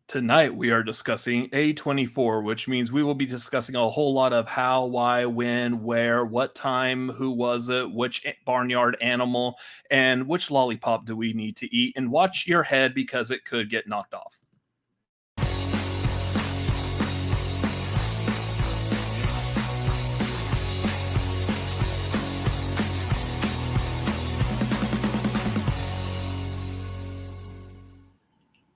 Tonight we are discussing A24, which means we will be discussing a whole lot of how, why, when, where, what time, who was it, which barnyard animal, and which lollipop do we need to eat. And watch your head because it could get knocked off.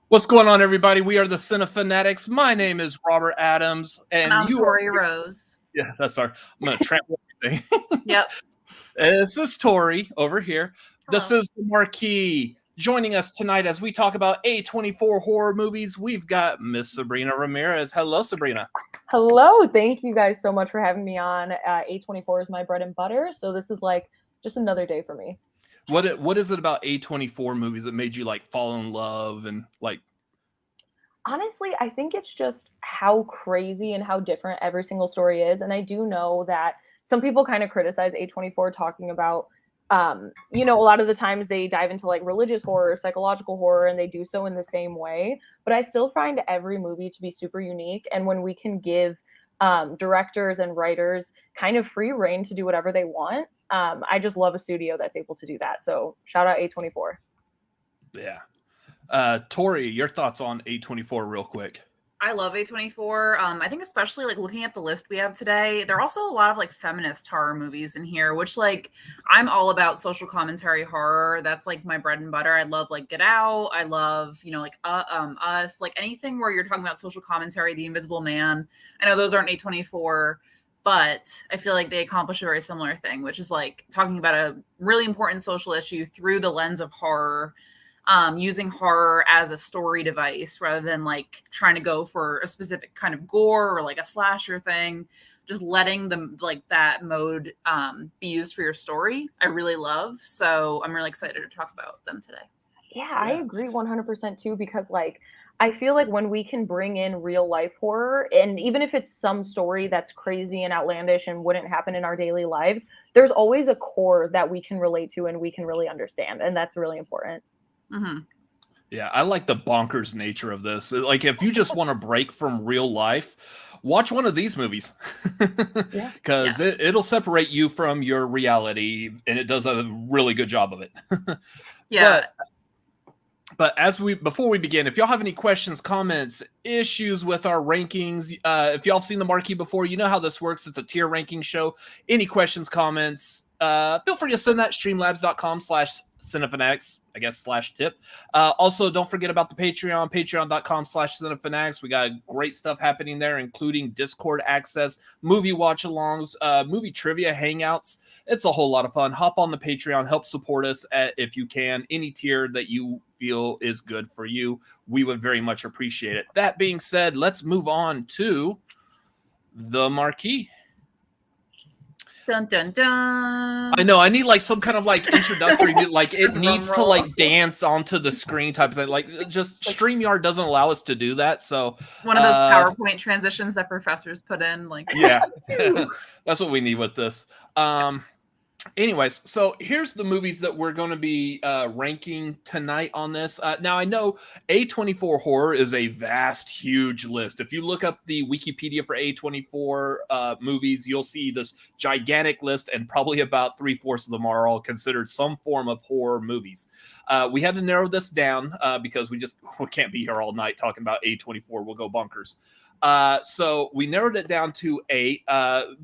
What's going on, everybody? We are the Cinefanatics. My name is Robert Adams, and I'm Tori Rose. Yeah, that's our. I'm gonna trample everything. Yep. This is Tori over here. Hello. This is the Marquee. Joining us tonight as we talk about A24 horror movies, we've got Miss Sabrina Ramirez. Hello, Sabrina. Hello. Thank you guys so much for having me on. A24 is my bread and butter, so this is like just another day for me. What is it about A24 movies that made you like fall in love and like? Honestly, I think it's just how crazy and how different every single story is. And I do know that some people kind of criticize A24 talking about, a lot of the times they dive into like religious horror, psychological horror, and they do so in the same way. But I still find every movie to be super unique. And when we can give directors and writers kind of free reign to do whatever they want, I just love a studio that's able to do that. So shout out A24. Yeah. Tori, your thoughts on A24 real quick. I love A24. I think especially like looking at the list we have today, there are also a lot of like feminist horror movies in here, which like I'm all about social commentary horror. That's like my bread and butter. I love like Get Out. I love, like Us, like anything where you're talking about social commentary, The Invisible Man. I know those aren't A24, but I feel like they accomplish a very similar thing, which is like talking about a really important social issue through the lens of horror. Using horror as a story device rather than like trying to go for a specific kind of gore or like a slasher thing, just letting them like that mode be used for your story. I really love. So I'm really excited to talk about them today. Yeah, I agree 100% too, because like I feel like when we can bring in real life horror, and even if it's some story that's crazy and outlandish and wouldn't happen in our daily lives, there's always a core that we can relate to and we can really understand. And that's really important. Mm-hmm. Yeah, I like the bonkers nature of this. Like, if you just want to break from real life, watch one of these movies. Because it'll separate you from your reality, and it does a really good job of it. Yeah. But before we begin, if y'all have any questions, comments, issues with our rankings, if y'all seen the Marquee before, you know how this works. It's a tier ranking show. Any questions, comments, feel free to send that streamlabs.com/Cinefanatics, I guess, /tip. Also, don't forget about the Patreon, patreon.com/Cinefanatics. We got great stuff happening there, including Discord access, movie watch-alongs, movie trivia hangouts. It's a whole lot of fun. Hop on the Patreon, help support us if you can. Any tier that you feel is good for you, we would very much appreciate it. That being said, let's move on to the Marquee. Dun dun dun. I know. I need like some kind of like introductory, like it needs to like dance onto the screen type of thing. Like just StreamYard doesn't allow us to do that. So one of those PowerPoint transitions that professors put in, like that's what we need with this. Anyways, so here's the movies that we're going to be ranking tonight on this. Now, I know A24 horror is a vast, huge list. If you look up the Wikipedia for A24 movies, you'll see this gigantic list, and probably about 3/4 of them are all considered some form of horror movies. We had to narrow this down because we can't be here all night talking about A24. We'll go bonkers. So we narrowed it down to 8.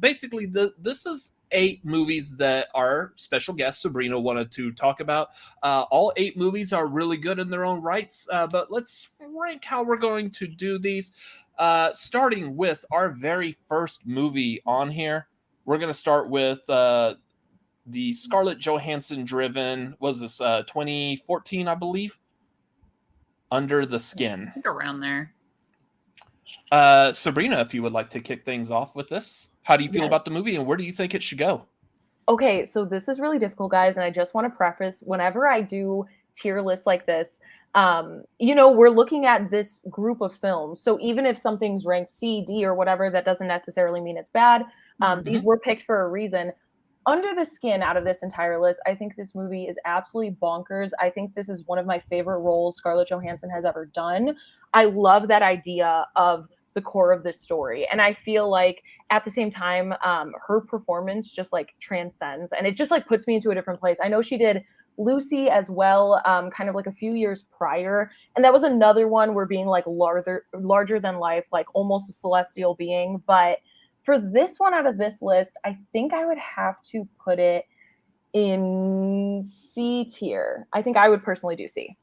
Basically, this is 8 movies that our special guest Sabrina wanted to talk about. All 8 movies are really good in their own rights, but let's rank how we're going to do these. Starting with our very first movie on here, we're going to start with the Scarlett Johansson driven, was this 2014, I believe? Under the Skin. I think around there. Sabrina, if you would like to kick things off with this. How do you feel about the movie, and where do you think it should go? Okay, so this is really difficult, guys, and I just want to preface, whenever I do tier lists like this, we're looking at this group of films. So even if something's ranked C, D, or whatever, that doesn't necessarily mean it's bad. These were picked for a reason. under the skin out of this entire list, I think this movie is absolutely bonkers. I think this is one of my favorite roles Scarlett Johansson has ever done. I love that idea of the core of this story. And I feel like at the same time, her performance just like transcends, and it just like puts me into a different place. I know she did Lucy as well, kind of like a few years prior. And that was another one where being like larger than life, like almost a celestial being. But for this one out of this list, I think I would have to put it in C tier. I think I would personally do C.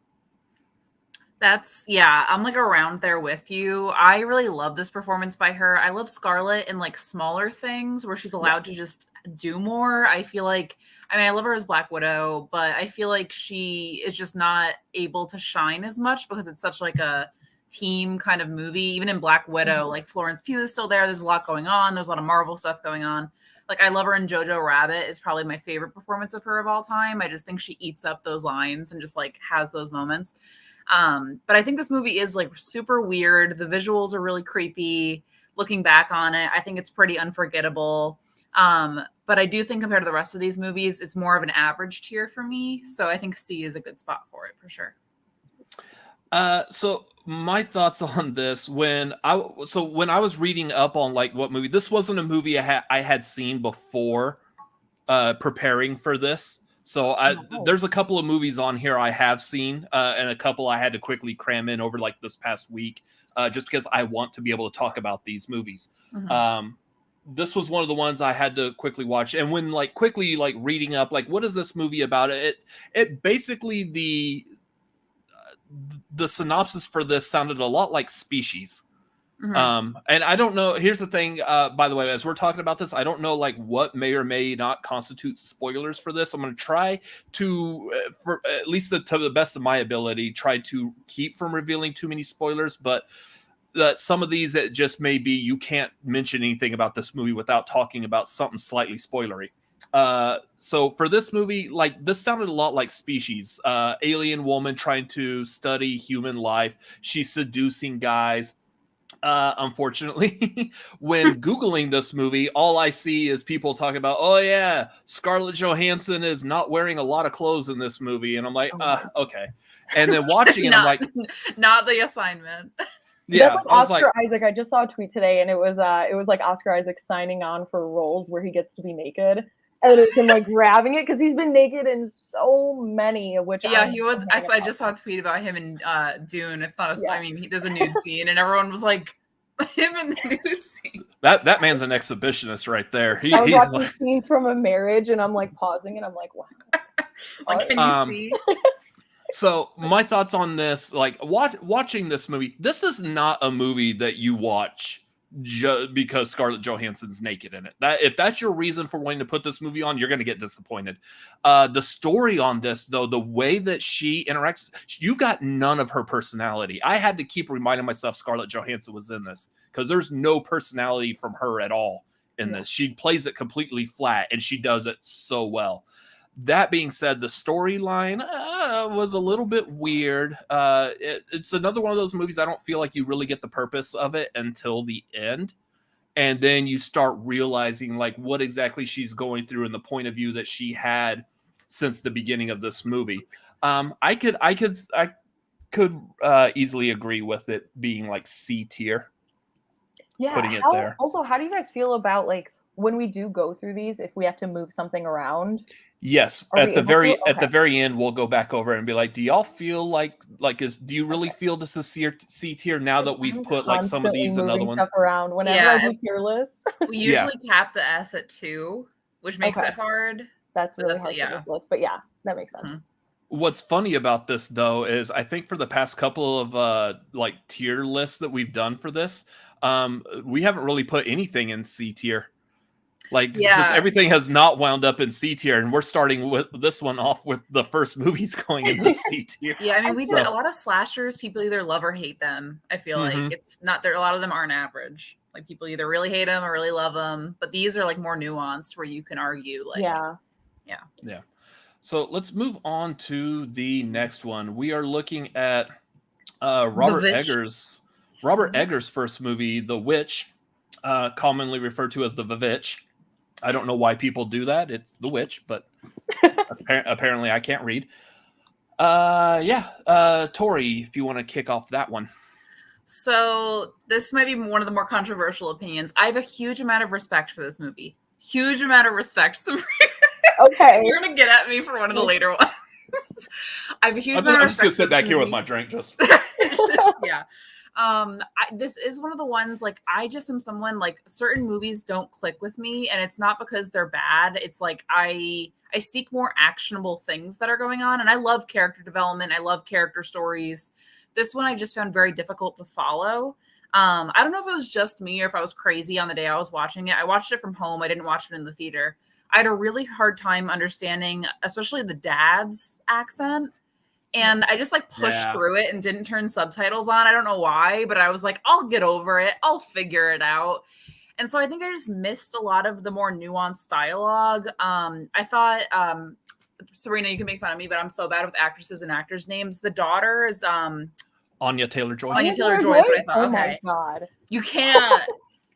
I'm like around there with you. I really love this performance by her. I love Scarlett in like smaller things where she's allowed to just do more. I feel like, I love her as Black Widow, but I feel like she is just not able to shine as much because it's such like a team kind of movie. Even in Black Widow, like Florence Pugh is still there. There's a lot going on. There's a lot of Marvel stuff going on. Like I love her in Jojo Rabbit is probably my favorite performance of her of all time. I just think she eats up those lines and just like has those moments. But I think this movie is like super weird. The visuals are really creepy. Looking back on it, I think it's pretty unforgettable. But I do think compared to the rest of these movies, it's more of an average tier for me. So I think C is a good spot for it for sure. So my thoughts on this when I was reading up on like what movie, this wasn't a movie I had seen before preparing for this. So there's a couple of movies on here I have seen, and a couple I had to quickly cram in over like this past week, just because I want to be able to talk about these movies. Mm-hmm. This was one of the ones I had to quickly watch, and when like quickly like reading up, like what is this movie about? It basically the synopsis for this sounded a lot like Species. Mm-hmm. And I don't know, here's the thing, by the way, as we're talking about this, I don't know like what may or may not constitute spoilers for this. I'm going to try to, for at least to the best of my ability, try to keep from revealing too many spoilers, but some of these, it just may be, you can't mention anything about this movie without talking about something slightly spoilery. So for this movie, like this sounded a lot like Species, alien woman trying to study human life. She's seducing guys. Unfortunately, when Googling this movie, all I see is people talking about, oh yeah, Scarlett Johansson is not wearing a lot of clothes in this movie. And I'm like, okay. And then watching it, I'm like, not the assignment. Yeah. Like Oscar Isaac. I just saw a tweet today and it was like Oscar Isaac signing on for roles where he gets to be naked. And it's him like grabbing it because he's been naked in so many, which he was. I just saw a tweet about him in Dune. It's not a. There's a nude scene, and everyone was like, him in the nude scene. That man's an exhibitionist right there. I was watching scenes from A Marriage, and I'm like pausing, and I'm like, wow. Like, can you see? So my thoughts on this, like watching this movie, this is not a movie that you watch because Scarlett Johansson's naked in it. If that's your reason for wanting to put this movie on, you're going to get disappointed. The story on this, though, the way that she interacts, you got none of her personality. I had to keep reminding myself Scarlett Johansson was in this because there's no personality from her at all in this. She plays it completely flat, and she does it so well. That being said, the storyline was a little bit weird. It's another one of those movies I don't feel like you really get the purpose of it until the end. And then you start realizing like what exactly she's going through and the point of view that she had since the beginning of this movie. I could easily agree with it being like C tier. Yeah. Putting it there. Also, how do you guys feel about like when we do go through these, if we have to move something around? Yes, at the very end, we'll go back over and be like, "Do y'all feel do you really feel this is C tier now that we've put like some of these and other ones stuff around whenever I do tier list?" We usually cap the S at 2, which makes it hard. That's really hard for this list, but yeah, that makes sense. Mm-hmm. What's funny about this though is I think for the past couple of like tier lists that we've done for this, we haven't really put anything in C tier. Just everything has not wound up in C tier, and we're starting with this one off with the first movies going into C tier. Yeah, we did a lot of slashers. People either love or hate them. I feel like it's not there. A lot of them aren't average. Like people either really hate them or really love them. But these are like more nuanced, where you can argue. Yeah. So let's move on to the next one. We are looking at Robert Eggers' first movie, The Witch, commonly referred to as The Vivitch. I don't know why people do that. It's The Witch, but apparently I can't read. Tori, if you want to kick off that one. So this might be one of the more controversial opinions. I have a huge amount of respect for this movie. Huge amount of respect. Okay. You're going to get at me for one of the later ones. I have a huge amount of respect. I'm just going to sit back here with my drink. Yeah. This is one of the ones, like, I just am someone, like, certain movies don't click with me, and it's not because they're bad. It's like I seek more actionable things that are going on, and I love character development. I love character stories. This one I just found very difficult to follow. I don't know if it was just me or if I was crazy on the day I was watching it. I watched it from home. I didn't watch it in the theater. I had a really hard time understanding, especially the dad's accent. And I just like pushed through it and didn't turn subtitles on. I don't know why, but I was like, I'll get over it. I'll figure it out. And so I think I just missed a lot of the more nuanced dialogue. I thought, Sabrina, you can make fun of me, but I'm so bad with actresses and actors' names. The daughter is Anya Taylor-Joy. Anya Taylor-Joy is what I thought. Oh okay. my God. You can't.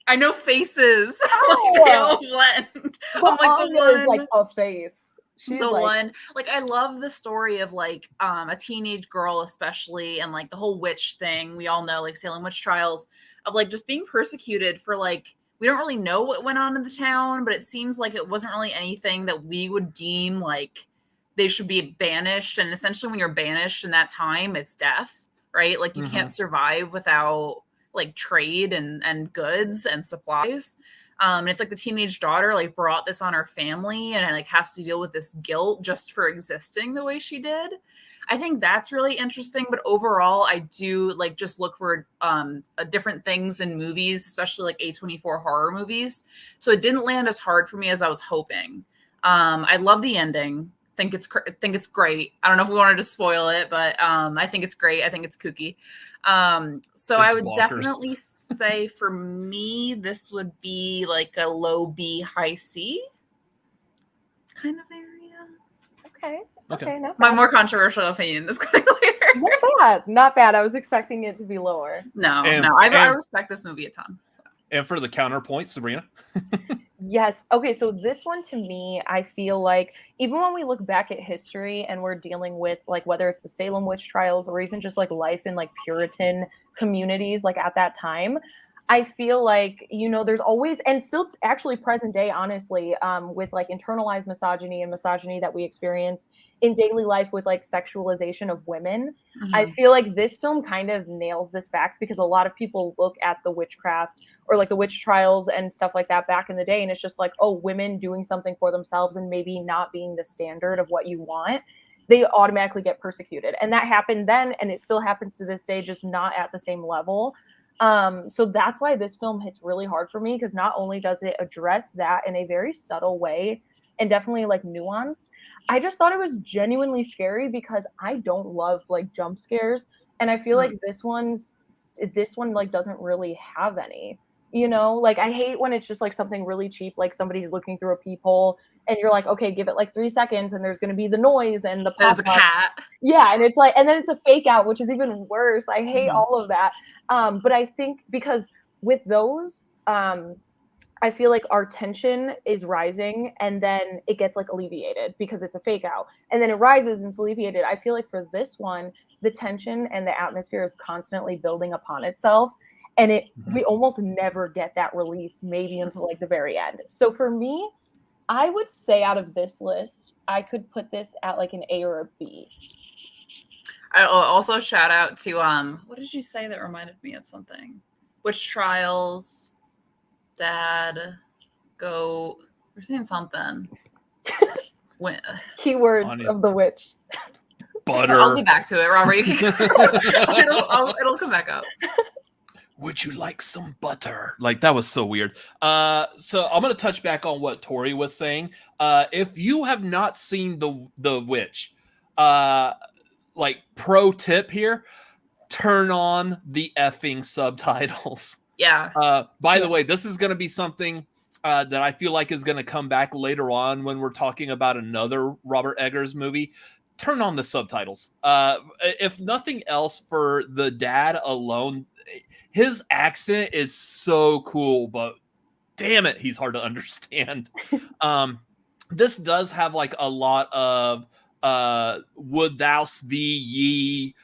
I know faces. Oh. Like, they all blend. I'm like, Anya is like a face. She's the like, one, like, I love the story of like a teenage girl, especially, and like the whole witch thing. We all know, like, Salem witch trials, of like just being persecuted for, like, we don't really know what went on in the town, but it seems like it wasn't really anything that we would deem like they should be banished. And essentially, when you're banished in that time, it's death, right? Like, you can't survive without like trade and goods and supplies. And it's like the teenage daughter like brought this on her family and like has to deal with this guilt just for existing the way she did. I think that's really interesting. But overall, I do like just look for different things in movies, especially like A24 horror movies. So it didn't land as hard for me as I was hoping. I love the ending. Think it's great. I don't know if we wanted to spoil it, but I think it's great. I think it's kooky. So I would definitely say for me, this would be like a low B, high C kind of area. Okay. Not My bad. more controversial opinion is kind of clear. Not bad. I was expecting it to be lower. No. I respect this movie a ton. And for the counterpoint, Sabrina. Yes. Okay. So this one, to me, I feel like even when we look back at history and we're dealing with like whether it's the Salem witch trials or even just like life in like Puritan communities like at that time, I feel like, you know, there's always, and still actually present day, honestly, with like internalized misogyny and misogyny that we experience in daily life with like sexualization of women. I feel like this film kind of nails this fact because a lot of people look at the witchcraft or like the witch trials and stuff like that back in the day. And it's just like, oh, women doing something for themselves and maybe not being the standard of what you want, they automatically get persecuted. And that happened then, and it still happens to this day, just not at the same level. So that's why this film hits really hard for me, because not only does it address that in a very subtle way and definitely like nuanced, I just thought it was genuinely scary because I don't love like jump scares. And I feel like this one like doesn't really have any, you know, like I hate when it's just like something really cheap, like somebody's looking through a peephole and you're like, okay, give it like 3 seconds and there's going to be the noise and the there's a cat. Yeah. And it's like, and then it's a fake out, which is even worse. I hate all of that. But I think because with those, I feel like our tension is rising and then it gets like alleviated because it's a fake out and then it rises and it's alleviated. I feel like for this one, the tension and the atmosphere is constantly building upon itself. And we almost never get that release, maybe until like the very end. So for me, I would say out of this list, I could put this at like an A or a B. I also shout out to what did you say that reminded me of something? Witch trials, dad, go. We're saying something. Keywords of the witch. Butter. I'll get back to it, Robert. You can it'll come back up. Would you like some butter? Like, that was so weird. So I'm going to touch back on what Tori was saying. If you have not seen the Witch, like, pro tip here, turn on the effing subtitles. Yeah. By the way, this is going to be something that I feel like is going to come back later on when we're talking about another Robert Eggers movie. Turn on the subtitles. If nothing else, for the dad alone, his accent is so cool, but damn it, he's hard to understand. This does have like a lot of would thou's thee ye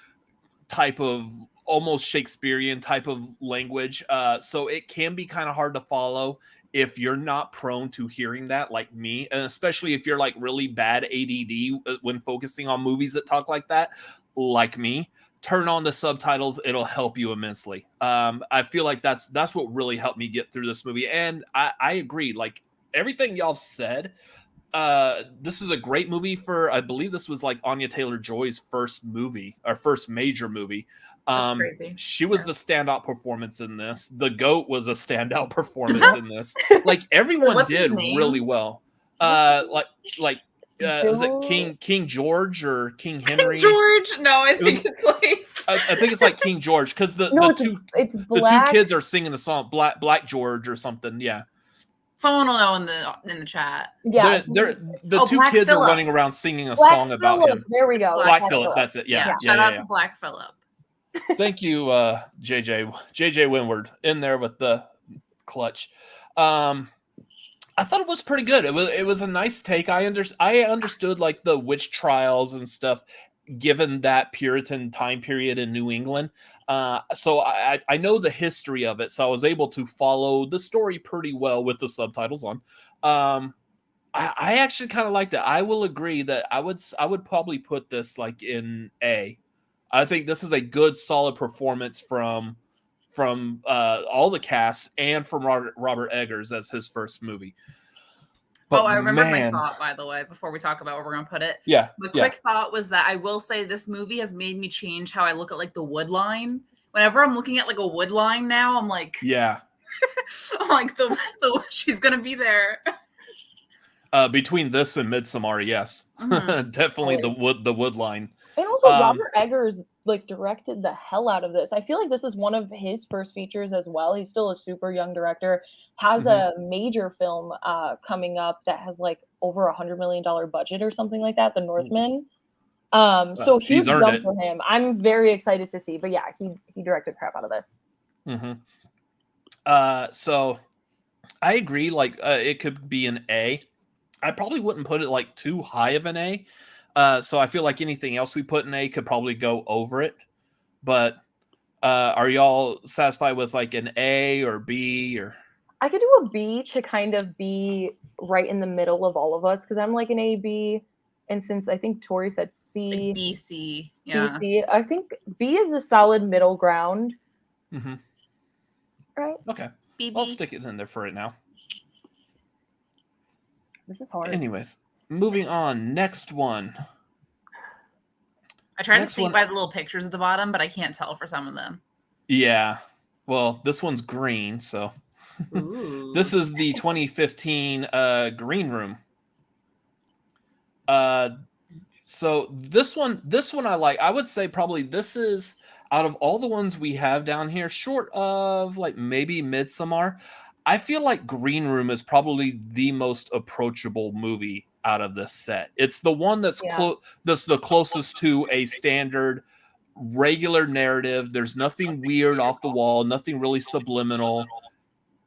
type of almost Shakespearean type of language. So it can be kind of hard to follow if you're not prone to hearing that like me, and especially if you're like really bad ADD when focusing on movies that talk like that, like me. Turn on the subtitles, it'll help you immensely. I feel like that's what really helped me get through this movie. And I agree, like everything y'all said. This is a great movie for, I believe this was like Anya Taylor-Joy's first movie, or first major movie. That's crazy. She was the standout performance in this. The GOAT was a standout performance in this. Like everyone did really well. Was it King George or King Henry? King George? No, I think it's like I think it's like King George, because the two kids are singing the song Black George or something. Yeah. Someone will know in the chat. Yeah, the two kids Phillip are running around singing a song about him. There we go. Black Phillip. That's it. Yeah. Shout out to Black Phillip. Thank you, JJ Windward in there with the clutch. I thought it was pretty good. It was a nice take. I understood like the witch trials and stuff, given that Puritan time period in New England. So I know the history of it, so I was able to follow the story pretty well with the subtitles on. I actually kind of liked it. I will agree that I would probably put this like in A. I think this is a good, solid performance from all the cast and from Robert Eggers as his first movie. But I remember my thought, by the way, before we talk about where we're going to put it. Yeah. The quick thought was that I will say this movie has made me change how I look at like the wood line. Whenever I'm looking at like a wood line now, I'm like, yeah. I'm like the she's going to be there. Between this and Midsommar, yes. Mm-hmm. Definitely the wood line. And also Robert Eggers like directed the hell out of this. I feel like this is one of his first features as well. He's still a super young director, has a major film coming up that has like over $100 million budget or something like that, The Northman. So huge jump for him. I'm very excited to see. But yeah, he directed crap out of this. Mm-hmm. So I agree, like it could be an A. I probably wouldn't put it like too high of an A. So I feel like anything else we put in A could probably go over it. But are y'all satisfied with like an A or B? Or I could do a B to kind of be right in the middle of all of us, because I'm like an A, B. And since I think Tori said C. Like B, C. Yeah. B, C. I think B is a solid middle ground. Mm-hmm. Right? Okay. B. I'll stick it in there for right now. This is hard. Anyways. Moving on, next one. I try to see by the little pictures at the bottom, but I can't tell for some of them. Yeah. Well, this one's green, so. This is the 2015 Green Room. So this one I like. I would say probably this is, out of all the ones we have down here, short of like maybe Midsommar, I feel like Green Room is probably the most approachable movie out of this set. It's the one that's that's the closest to a standard regular narrative. There's nothing weird off the wall, nothing really subliminal.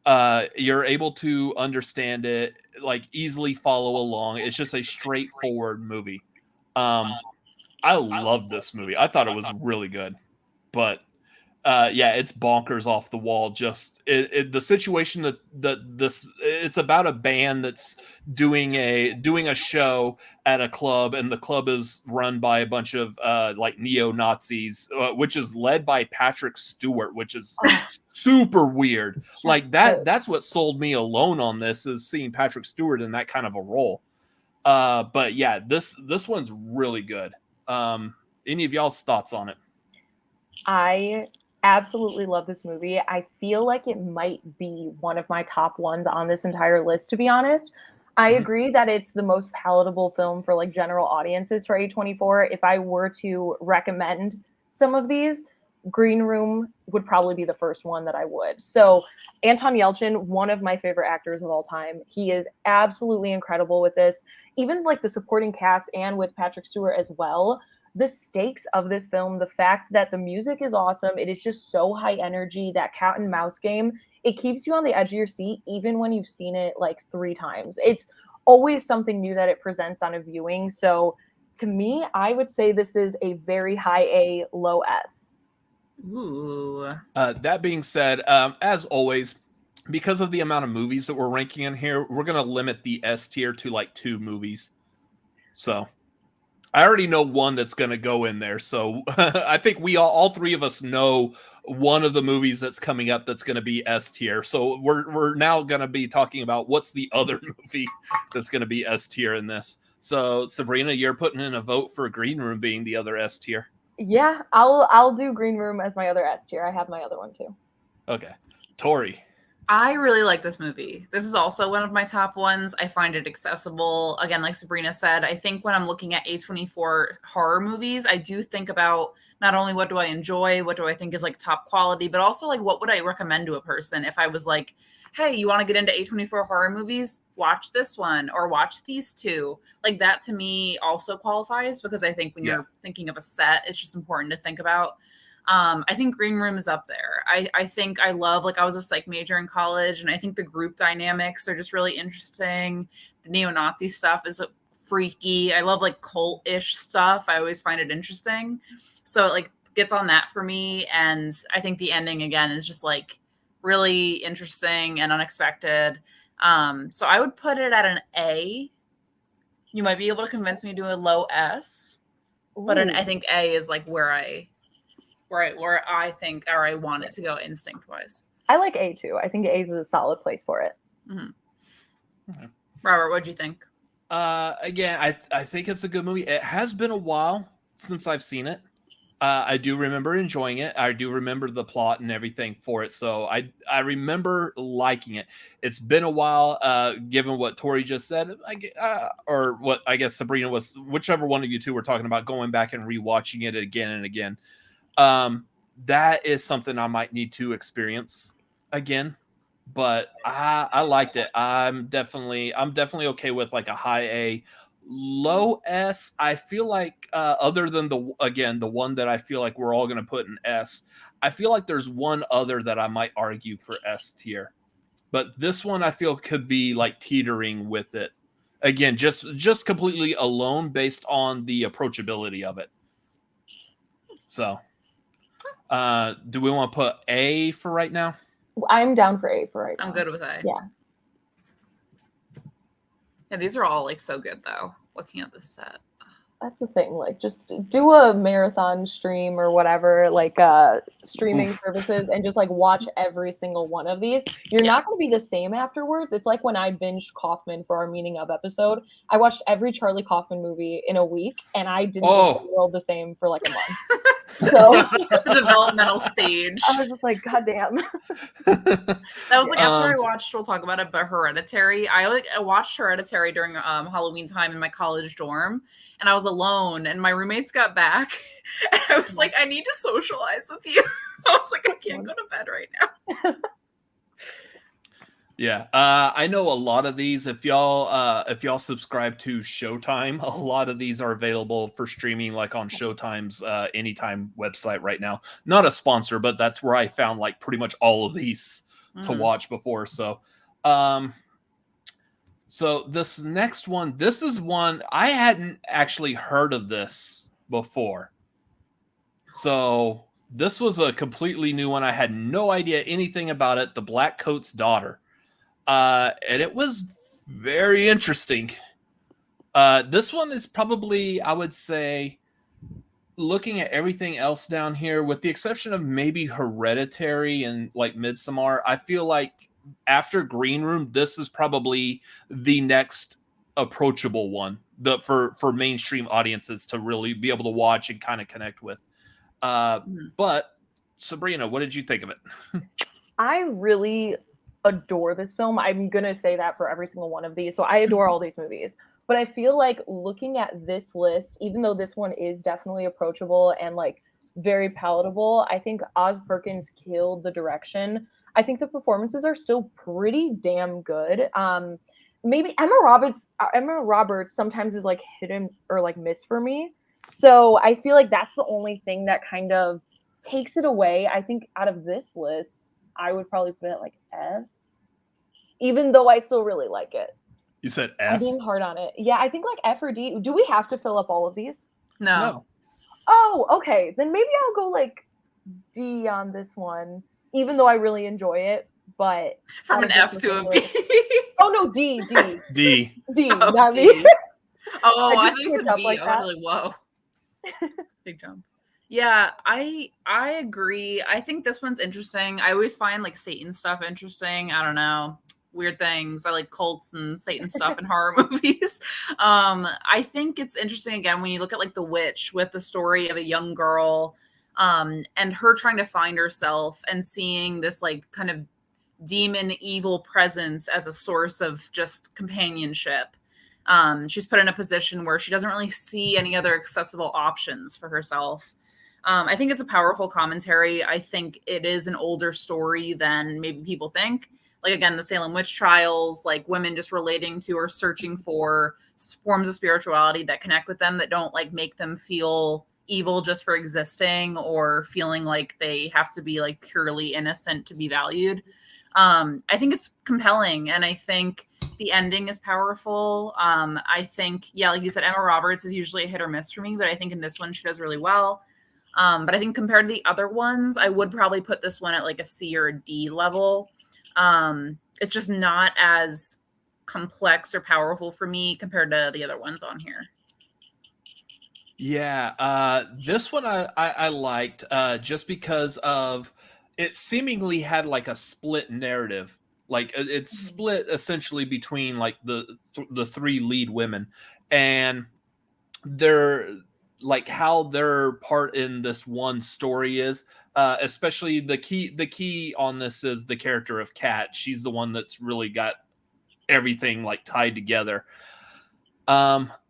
You're able to understand it, like easily follow along. It's just a straightforward movie. I love this movie. I thought it was really good, but it's bonkers off the wall. Just the situation that this, it's about a band that's doing a show at a club, and the club is run by a bunch of like neo-Nazis, which is led by Patrick Stewart, which is super weird. Like that's what sold me alone on this, is seeing Patrick Stewart in that kind of a role. But yeah, this one's really good. Any of y'all's thoughts on it? I absolutely love this movie. I feel like it might be one of my top ones on this entire list, to be honest. I agree that it's the most palatable film for like general audiences for A24. If I were to recommend some of these, Green Room would probably be the first one that I would. So Anton Yelchin, one of my favorite actors of all time. He is absolutely incredible with this. Even like the supporting cast and with Patrick Stewart as well. The stakes of this film, the fact that the music is awesome, it is just so high energy. That cat and mouse game it keeps you on the edge of your seat even when you've seen it like 3 times. It's always something new that it presents on a viewing. So to me, I would say this is a very high A, low S. Ooh. That being said, as always, because of the amount of movies that we're ranking in here, we're going to limit the S tier to like 2 movies. So I already know one that's going to go in there. So I think we all 3 of us know one of the movies that's coming up that's going to be S tier. So we're now going to be talking about what's the other movie that's going to be S tier in this. So Sabrina, you're putting in a vote for Green Room being the other S tier. Yeah, I'll do Green Room as my other S tier. I have my other one too. Okay. Tori. I really like this movie. This is also one of my top ones. I find it accessible. Again, like Sabrina said, I think when I'm looking at A24 horror movies, I do think about not only what do I enjoy, what do I think is like top quality, but also like what would I recommend to a person if I was like, hey, you want to get into A24 horror movies? Watch this one or watch these 2. Like that to me also qualifies because I think when you're thinking of a set, it's just important to think about. I think Green Room is up there. I think I love, like I was a psych major in college and I think the group dynamics are just really interesting. The neo-Nazi stuff is freaky. I love like cult-ish stuff. I always find it interesting. So it like gets on that for me. And I think the ending again is just like really interesting and unexpected. So I would put it at an A. You might be able to convince me to do a low S, but I think A is like where I think, or I want it to go instinct wise. I like A too. I think A is a solid place for it. Mm-hmm. Okay. Robert, what'd you think? Again, I think it's a good movie. It has been a while since I've seen it. I do remember enjoying it. I do remember the plot and everything for it. So I remember liking it. It's been a while, given what Tori just said, or what I guess Sabrina was, whichever one of you 2 were talking about going back and rewatching it again and again. That is something I might need to experience again, but I liked it. I'm definitely okay with like a high A, low S. I feel like other than the one that I feel like we're all going to put in S, I feel like there's one other that I might argue for S tier, but this one I feel could be like teetering with it. Again, just completely alone based on the approachability of it. So. Do we want to put A for right now? I'm down for A for right now. I'm good with A. Yeah. Yeah, these are all like so good though. Looking at this set. That's the thing. Like, just do a marathon stream or whatever, like streaming services, and just like watch every single one of these. You're not going to be the same afterwards. It's like when I binged Kaufman for our meeting of episode. I watched every Charlie Kaufman movie in a week, and I didn't think the world the same for like a month. So the developmental stage. I was just like, God damn. That was like after I watched, we'll talk about it, but Hereditary. I watched Hereditary during Halloween time in my college dorm, and I was alone, and my roommates got back, and I was like, I need to socialize with you. I was like, I can't go to bed right now. Yeah, I know a lot of these. If y'all subscribe to Showtime, a lot of these are available for streaming, like on Showtime's Anytime website right now. Not a sponsor, but that's where I found like pretty much all of these to watch before. So, so this next one, this is one I hadn't actually heard of this before. So this was a completely new one. I had no idea anything about it. The Black Coat's Daughter. And it was very interesting. This one is probably, I would say, looking at everything else down here, with the exception of maybe Hereditary and like Midsommar, I feel like after Green Room, this is probably the next approachable one for mainstream audiences to really be able to watch and kind of connect with. But Sabrina, what did you think of it? I really adore this film. I'm gonna say that for every single one of these. So I adore all these movies. But I feel like looking at this list, even though this one is definitely approachable and like very palatable, I think Oz Perkins killed the direction. I think the performances are still pretty damn good. Maybe Emma Roberts sometimes is like hidden or like miss for me. So I feel like that's the only thing that kind of takes it away. I think out of this list, I would probably put it like F. Even though I still really like it. You said I'm F? being hard on it. Yeah, I think like F or D. Do we have to fill up all of these? No. Oh, okay. Then maybe I'll go like D on this one, even though I really enjoy it. But From an F to a B. Oh no, D. D. D, Oh, not D. me. Oh, I just thought you switch said up B. like I that. was like, whoa. Big jump. Yeah, I agree. I think this one's interesting. I always find like Satan stuff interesting. I don't know. Weird things. I like cults and Satan stuff in horror movies. I think it's interesting again when you look at like The Witch with the story of a young girl and her trying to find herself and seeing this like kind of demon evil presence as a source of just companionship. She's put in a position where she doesn't really see any other accessible options for herself. I think it's a powerful commentary. I think it is an older story than maybe people think. Like, again, the Salem witch trials, like women just relating to or searching for forms of spirituality that connect with them, that don't like make them feel evil just for existing or feeling like they have to be like purely innocent to be valued. I think it's compelling, and I think the ending is powerful. I think, yeah, like you said, Emma Roberts is usually a hit or miss for me, but I think in this one she does really well. But I think compared to the other ones, I would probably put this one at like a C or a D level. It's just not as complex or powerful for me compared to the other ones on here. Yeah, this one I liked just because of it seemingly had like a split narrative. Like it's split essentially between like the three lead women, and they're like how their part in this one story is. Especially the key on this is the character of Kat. She's the one that's really got everything like tied together.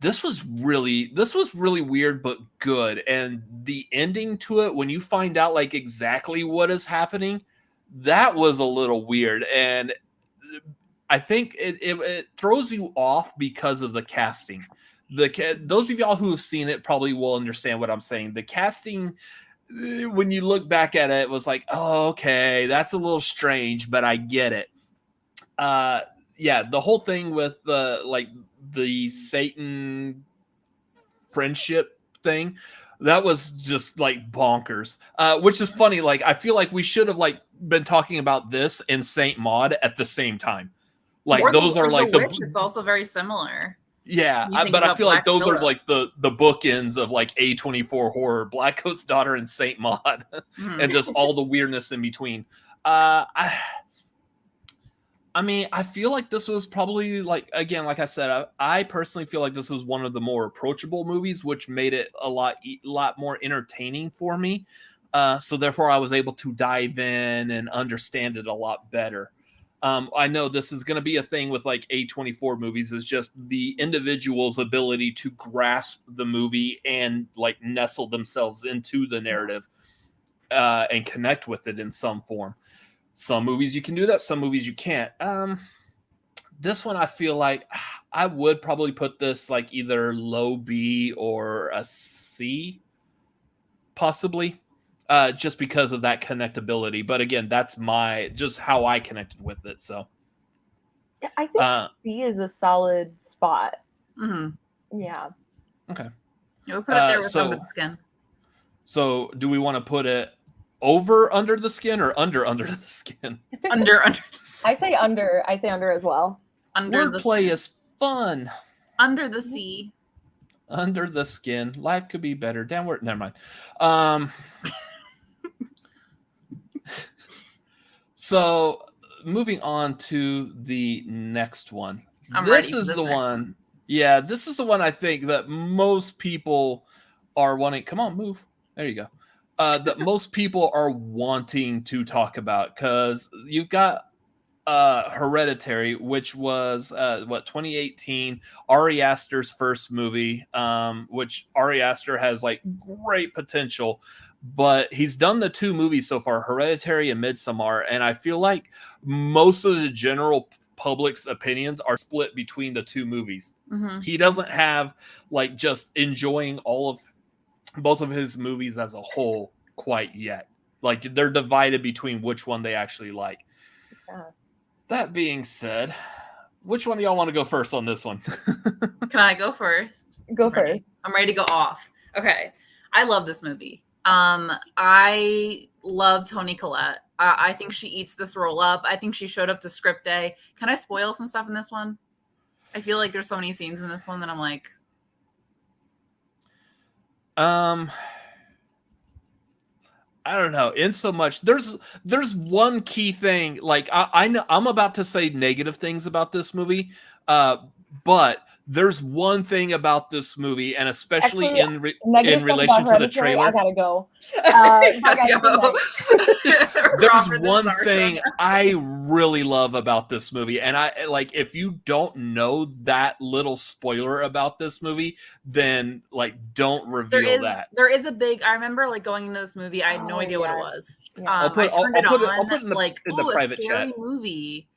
This was really weird but good, and the ending to it, when you find out like exactly what is happening, that was a little weird, and I think it throws you off because of the casting. Those of y'all who have seen it probably will understand what I'm saying. The casting, when you look back at it, was like, oh, okay, that's a little strange, but I get it. Yeah, the whole thing with the Satan friendship thing, that was just like bonkers. Which is funny. Like, I feel like we should have like been talking about this and Saint Maud at the same time. Like, or those are like the Witch. It's also very similar. Yeah, but I feel like those are like the bookends of like A24 horror, Black Coat's Daughter and Saint Maud, and just all the weirdness in between. I mean, I feel like this was probably like, again, like I said, I personally feel like this is one of the more approachable movies, which made it a lot more entertaining for me. So therefore, I was able to dive in and understand it a lot better. I know this is going to be a thing with like A24 movies, is just the individual's ability to grasp the movie and like nestle themselves into the narrative and connect with it in some form. Some movies you can do that, some movies you can't. This one, I feel like I would probably put this like either low B or a C, possibly. Just because of that connectability. But again, that's just how I connected with it. So yeah, I think C is a solid spot. Mm-hmm. Yeah. Okay. We'll put it there with Under the Skin. So do we want to put it over Under the Skin or under the skin? Under the skin. I say under as well. Wordplay is fun. Under the sea. Under the Skin. Life could be better. Downward. Never mind. So moving on to the next one. This is the one. Yeah, this is the one I think that most people are wanting. Come on, move. There you go. That most people are wanting to talk about, because you've got Hereditary, which was 2018, Ari Aster's first movie, which Ari Aster has like great potential, but he's done the two movies so far, Hereditary and Midsommar, and I feel like most of the general public's opinions are split between the two movies. Mm-hmm. He doesn't have like just enjoying both of his movies as a whole quite yet. Like they're divided between which one they actually like. Yeah. That being said, which one do y'all want to go first on this one? Can I go first? Go first. I'm ready to go off. Okay. I love this movie. I love Toni Collette. I think she eats this role up. I think she showed up to script day. Can I spoil some stuff in this one? I feel like there's so many scenes in this one that I'm like, I don't know. In so much, there's one key thing. Like I know I'm about to say negative things about this movie, but there's one thing about this movie, and especially in relation to the trailer. I gotta go. There's one thing I really love about this movie, and I like if you don't know that little spoiler about this movie, then like don't reveal that. There is a big. I remember like going into this movie, I had no idea what it was. Yeah. I turned it on. I'll put it in the private a scary chat. movie.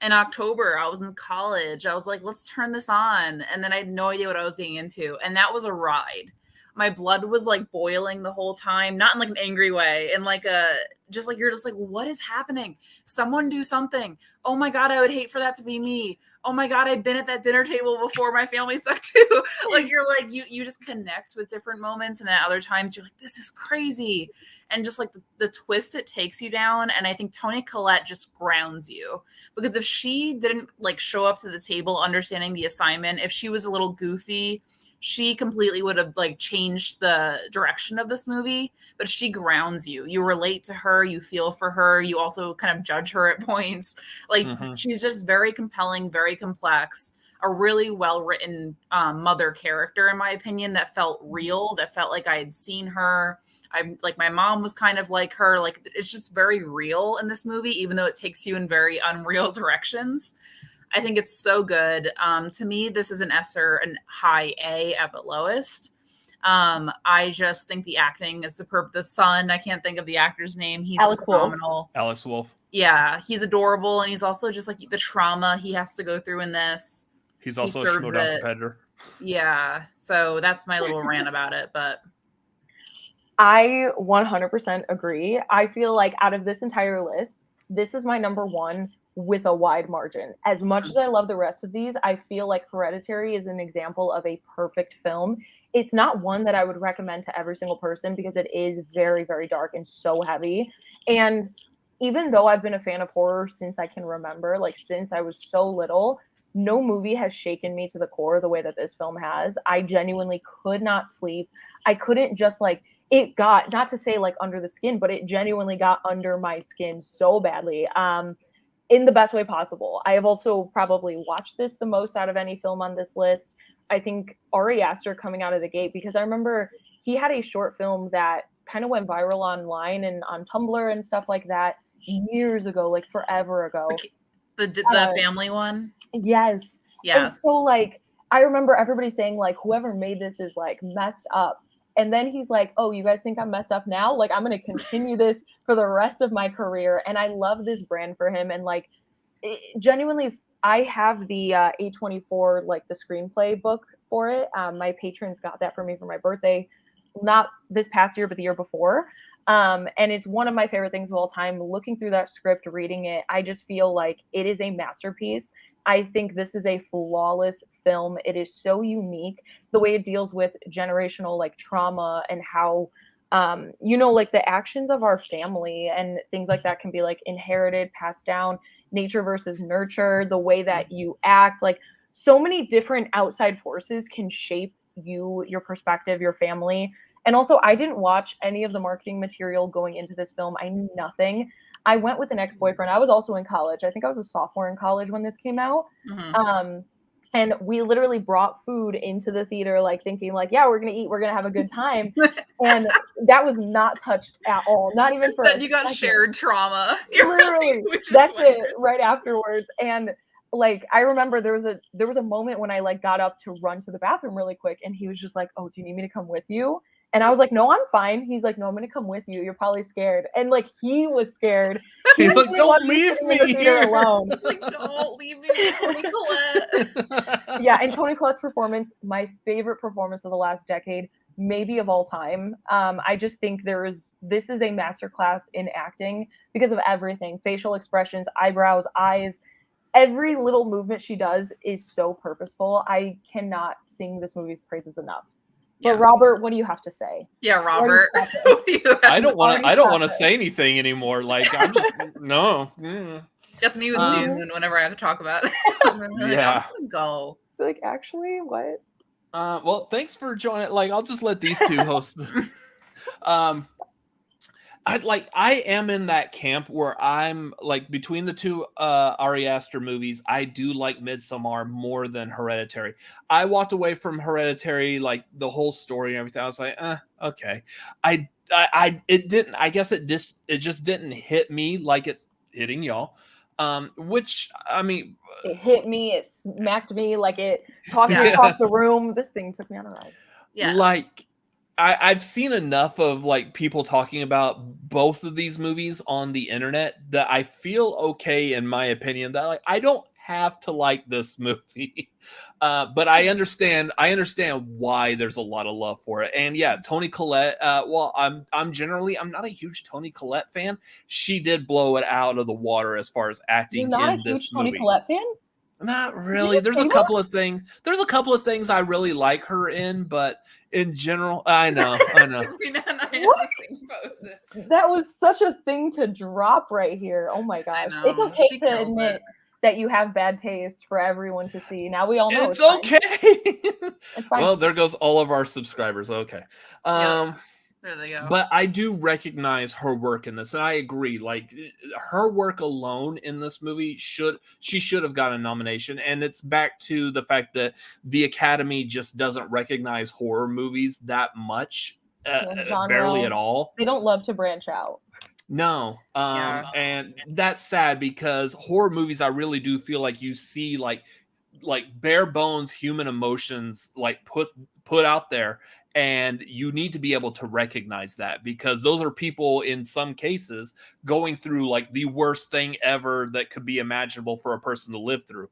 In October, I was in college. I was like, let's turn this on. And then I had no idea what I was getting into. And that was a ride. My blood was like boiling the whole time, not in like an angry way. And like you're just like, what is happening? Someone do something. Oh my God, I would hate for that to be me. Oh my God, I've been at that dinner table before. My family sucked too. Like you're like, you just connect with different moments. And at other times you're like, this is crazy. And just like the twist it takes you down. And I think Toni Collette just grounds you, because if she didn't like show up to the table understanding the assignment, if she was a little goofy, she completely would have like changed the direction of this movie. But she grounds you. You relate to her. You feel for her. You also kind of judge her at points. Like she's just very compelling, very complex. A really well-written mother character, in my opinion, that felt real, that felt like I had seen her. I'm like, my mom was kind of like her. Like, it's just very real in this movie, even though it takes you in very unreal directions. I think it's so good. To me, this is an S or an high A at the lowest. I just think the acting is superb. The son, I can't think of the actor's name. He's phenomenal. Alex Wolff. Yeah, he's adorable. And he's also just like the trauma he has to go through in this. He's also a Schmoedown competitor. Yeah, so that's my little rant about it. But I 100% agree. I feel like out of this entire list, this is my number one with a wide margin. As much as I love the rest of these, I feel like Hereditary is an example of a perfect film. It's not one that I would recommend to every single person because it is very, very dark and so heavy. And even though I've been a fan of horror since I can remember, like since I was so little, no movie has shaken me to the core the way that this film has. I genuinely could not sleep. I couldn't just like, it got, not to say like under the skin, but it genuinely got under my skin so badly, in the best way possible. I have also probably watched this the most out of any film on this list. I think Ari Aster coming out of the gate, because I remember he had a short film that kind of went viral online and on Tumblr and stuff like that years ago, like forever ago. The family one? Yes. Yeah. And so like, I remember everybody saying like, whoever made this is like messed up. And then he's like, oh, you guys think I'm messed up now? Like, I'm going to continue this for the rest of my career. And I love this brand for him. And like, genuinely, I have the A24, like the screenplay book for it. My patrons got that for me for my birthday, not this past year, but the year before. And it's one of my favorite things of all time. Looking through that script, reading it, I just feel like it is a masterpiece. I think this is a flawless film. It is so unique, the way it deals with generational like trauma and how, like the actions of our family and things like that can be like inherited, passed down, nature versus nurture, the way that you act, like so many different outside forces can shape you, your perspective, your family. And also, I didn't watch any of the marketing material going into this film. I knew nothing. I went with an ex-boyfriend. I was also in college. I think I was a sophomore in college when this came out. Mm-hmm. And we literally brought food into the theater, like thinking like, yeah, we're going to eat. We're going to have a good time. And that was not touched at all. Not even for you got shared trauma. Literally. That's it. Right afterwards. And like, I remember there was a moment when I like got up to run to the bathroom really quick. And he was just like, oh, do you need me to come with you? And I was like, no, I'm fine. He's like, no, I'm going to come with you. You're probably scared. And like, he was scared. He's like, don't leave me here alone. He's like, don't leave me with Toni Collette. Yeah. And Toni Collette's performance, my favorite performance of the last decade, maybe of all time. I just think this is a masterclass in acting because of everything. Facial expressions, eyebrows, eyes, every little movement she does is so purposeful. I cannot sing this movie's praises enough. But Robert, what do you have to say? Yeah, Robert. I don't want to say anything anymore. Like I'm just no. That's me with Dune whenever I have to talk about it. I'm just gonna go. Like, actually, what? Well, thanks for joining. Like, I'll just let these two host. I am in that camp where I'm like between the two Ari Aster movies. I do like Midsommar more than Hereditary. I walked away from Hereditary, like the whole story and everything. I was like, okay. It didn't. I guess it just didn't hit me like it's hitting y'all. Which I mean, it hit me. It smacked me like it tossed me across the room. This thing took me on a ride. Yeah, like. I've seen enough of like people talking about both of these movies on the internet that I feel okay, in my opinion, that like I don't have to like this movie, but I understand why there's a lot of love for it. And yeah, Toni Collette. Well, I'm not a huge Toni Collette fan. She did blow it out of the water as far as acting. You're not in a this huge movie. Toni Collette fan? Not really. There's a couple of things I really like her in, but in general, I know. Sabrina and I have the same poses. That was such a thing to drop right here. Oh my gosh. It's okay to admit that you have bad taste for everyone to see. Now we all know it's okay. It's fine. Well, there goes all of our subscribers. Okay. There they go. But I do recognize her work in this, and I agree. Like her work alone in this movie should have gotten a nomination. And it's back to the fact that the Academy just doesn't recognize horror movies that much, barely at all. They don't love to branch out. No, and that's sad because horror movies, I really do feel like you see like bare bones human emotions like put out there. And you need to be able to recognize that because those are people in some cases going through like the worst thing ever that could be imaginable for a person to live through.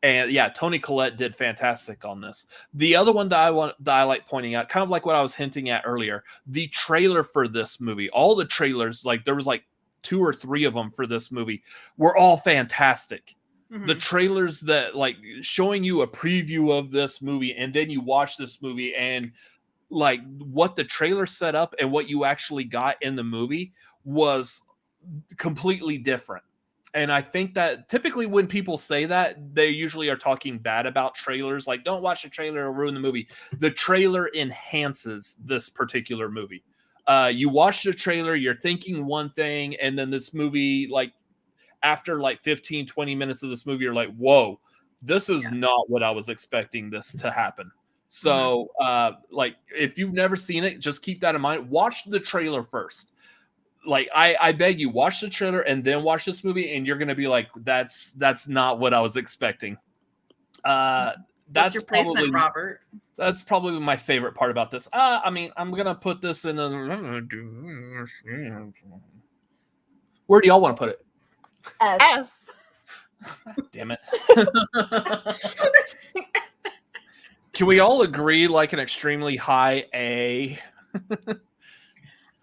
And yeah, Toni Collette did fantastic on this. The other one that I like pointing out, kind of like what I was hinting at earlier, the trailer for this movie, all the trailers, like there was like 2 or 3 of them for this movie, were all fantastic. Mm-hmm. The trailers that like showing you a preview of this movie and then you watch this movie and like what the trailer set up and what you actually got in the movie was completely different. And I think that typically when people say that, they usually are talking bad about trailers. Like, don't watch the trailer, it'll ruin the movie. The trailer enhances this particular movie. You watch the trailer, you're thinking one thing, and then this movie, like after like 15, 20 minutes of this movie, you're like, whoa, this is not what I was expecting this to happen. So, like, if you've never seen it, just keep that in mind. Watch the trailer first. Like, I beg you, watch the trailer and then watch this movie, and you're going to be like, that's not what I was expecting. That's your placement, Robert? That's probably my favorite part about this. I mean, I'm going to put this in where do y'all want to put it? S. Damn it. Can we all agree like an extremely high A?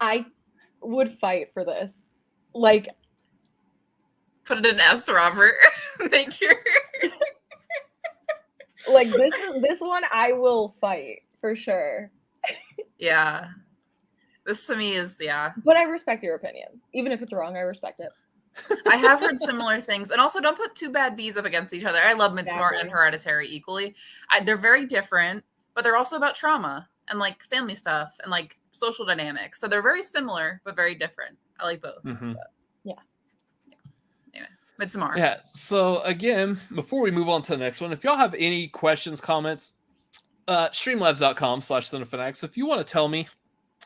I would fight for this. Like, put it in S, Robert. Thank you. Like this one I will fight for sure. Yeah. This to me is But I respect your opinion. Even if it's wrong, I respect it. I have heard similar things. And also, don't put 2 bad Bs up against each other. I love Midsommar and Hereditary equally. They're very different, but they're also about trauma and like family stuff and like social dynamics. So they're very similar, but very different. I like both. Mm-hmm. Yeah. Anyway, Midsommar. Yeah. So again, before we move on to the next one, if y'all have any questions, comments, streamlabs.com/cinefanatics. If you want to tell me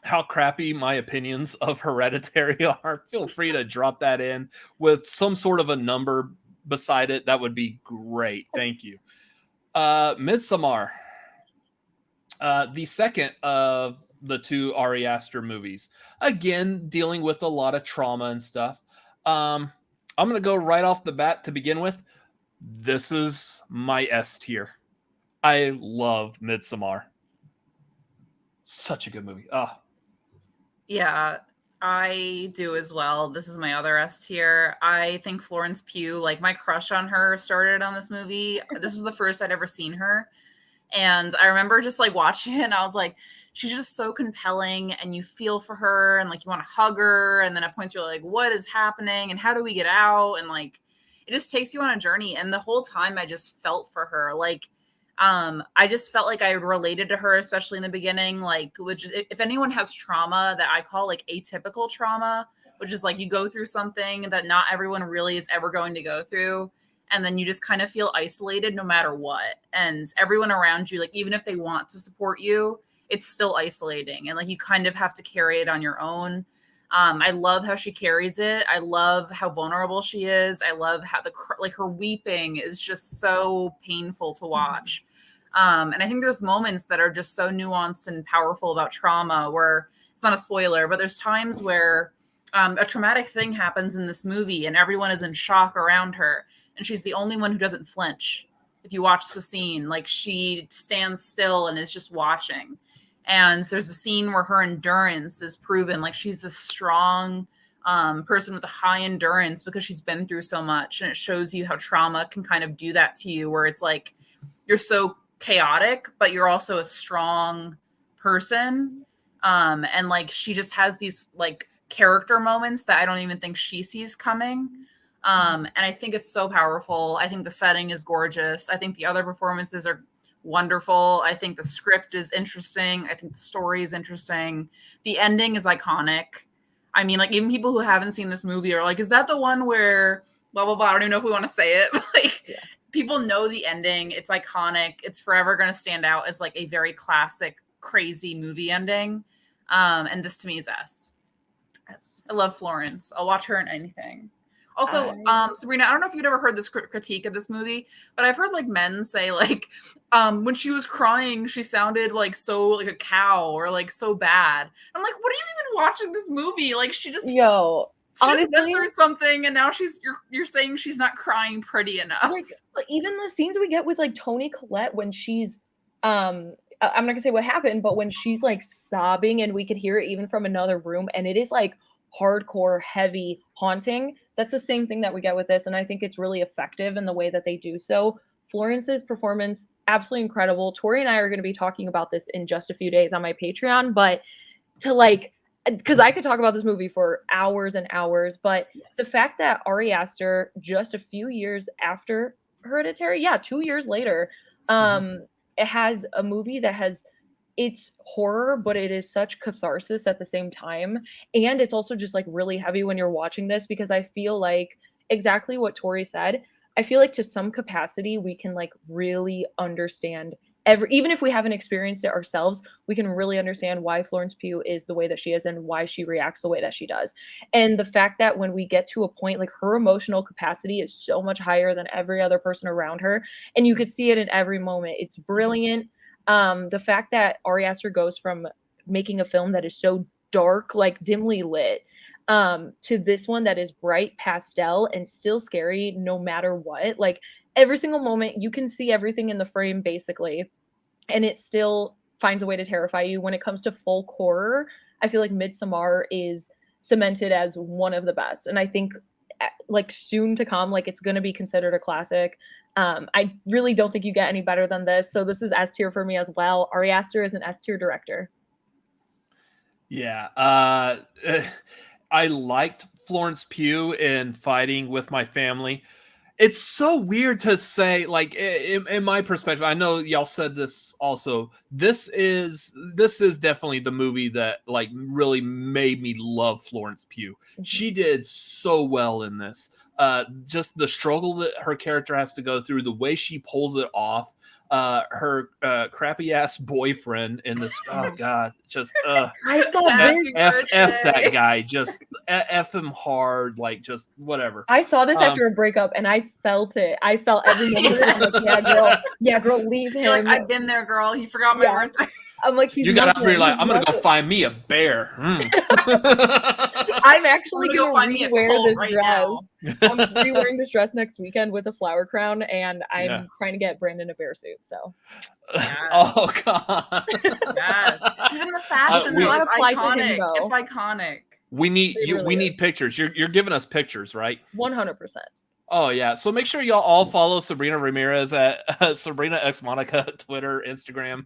how crappy my opinions of Hereditary are, feel free to drop that in with some sort of a number beside it. That would be great. Thank you. Midsommar, the second of the 2 Ari Aster movies, again dealing with a lot of trauma and stuff. I'm gonna go right off the bat to begin with. This is my S tier. I love Midsommar Such a good movie. Yeah, I do as well. This is my other S tier. I think Florence Pugh, like my crush on her started on this movie. This was the first I'd ever seen her. And I remember just like watching it and I was like, she's just so compelling and you feel for her and like you want to hug her. And then at points you're like, what is happening? And how do we get out? And like, it just takes you on a journey. And the whole time I just felt for her. Like, I just felt like I related to her, especially in the beginning, like which if anyone has trauma that I call like atypical trauma, which is like you go through something that not everyone really is ever going to go through. And then you just kind of feel isolated no matter what. And everyone around you, like, even if they want to support you, it's still isolating. And like, you kind of have to carry it on your own. I love how she carries it. I love how vulnerable she is. I love how her weeping is just so painful to watch. And I think there's moments that are just so nuanced and powerful about trauma where it's not a spoiler, but there's times where a traumatic thing happens in this movie and everyone is in shock around her. And she's the only one who doesn't flinch. If you watch the scene, like she stands still and is just watching. And there's a scene where her endurance is proven. Like she's this strong person with a high endurance because she's been through so much. And it shows you how trauma can kind of do that to you, where it's like you're so chaotic, but you're also a strong person. And like she just has these like character moments that I don't even think she sees coming. And I think it's so powerful. I think the setting is gorgeous. I think the other performances are wonderful. I think the script is interesting. I think the story is interesting. The ending is iconic. I mean, like even people who haven't seen this movie are like, is that the one where blah, blah, blah. I don't even know if we want to say it. But like people know the ending. It's iconic. It's forever going to stand out as like a very classic, crazy movie ending. And this to me is S. I love Florence. I'll watch her in anything. Also, Sabrina, I don't know if you'd ever heard this critique of this movie, but I've heard like men say like when she was crying, she sounded like so like a cow or like so bad. I'm like, what are you even watching this movie? Like she just went through something and now you're saying she's not crying pretty enough. Like even the scenes we get with like Toni Collette when she's I'm not gonna say what happened, but when she's like sobbing and we could hear it even from another room and it is like hardcore, heavy, haunting. That's the same thing that we get with this. And I think it's really effective in the way that they do so. Florence's performance, absolutely incredible. Tori and I are going to be talking about this in just a few days on my Patreon, but to like, because I could talk about this movie for hours and hours, but the fact that Ari Aster, just a few years after Hereditary, 2 years later, it has a movie that has, it's horror, but it is such catharsis at the same time. And it's also just like really heavy when you're watching this because I feel like exactly what Tori said. I feel like to some capacity, we can like really understand even if we haven't experienced it ourselves, we can really understand why Florence Pugh is the way that she is and why she reacts the way that she does. And the fact that when we get to a point, like her emotional capacity is so much higher than every other person around her. And you could see it in every moment. It's brilliant. The fact that Ari Aster goes from making a film that is so dark, like dimly lit, to this one that is bright pastel and still scary no matter what. Like every single moment you can see everything in the frame basically, and it still finds a way to terrify you. When it comes to folk horror, I feel like Midsommar is cemented as one of the best. And I think like soon to come, like it's going to be considered a classic. I really don't think you get any better than this. So this is S tier for me as well. Ari Aster is an S tier director. Yeah. I liked Florence Pugh in Fighting with My Family. It's so weird to say, like, in my perspective, I know y'all said this also. This is definitely the movie that like really made me love Florence Pugh. She did so well in this. Just the struggle that her character has to go through, the way she pulls it off. Her crappy ass boyfriend in this. Oh God, just I saw F that guy. Just F him hard, like just whatever. I saw this after a breakup and I felt it. I felt every moment. I'm like, yeah, girl, leave him. You're like, I've been there, girl. He forgot my birthday. I'm like, you got out here like, I'm gonna go find me a bear. I'm actually gonna find me a colt right now. I'm re-wearing this dress next weekend with a flower crown, and I'm trying to get Brandon a bear suit. So, yes. Oh god, yes, even the fashion is iconic. It's iconic. We need pictures. You're giving us pictures, right? 100%. Oh yeah. So make sure y'all all follow Sabrina Ramirez at Sabrina X Monica, Twitter, Instagram.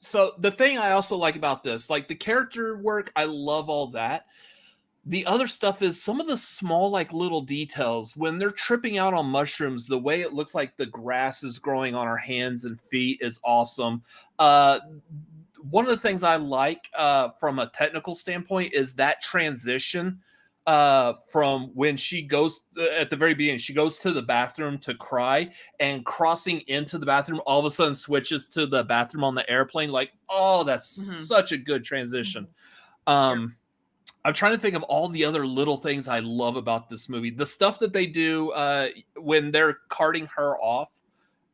So the thing I also like about this, like the character work, I love all that. The other stuff is some of the small, like little details when they're tripping out on mushrooms, the way it looks like the grass is growing on our hands and feet is awesome. One of the things I like from a technical standpoint is that transition from when she goes at the very beginning, she goes to the bathroom to cry, and crossing into the bathroom all of a sudden switches to the bathroom on the airplane. Like, oh, that's such a good transition. I'm trying to think of all the other little things I love about this movie. The stuff that they do when they're carting her off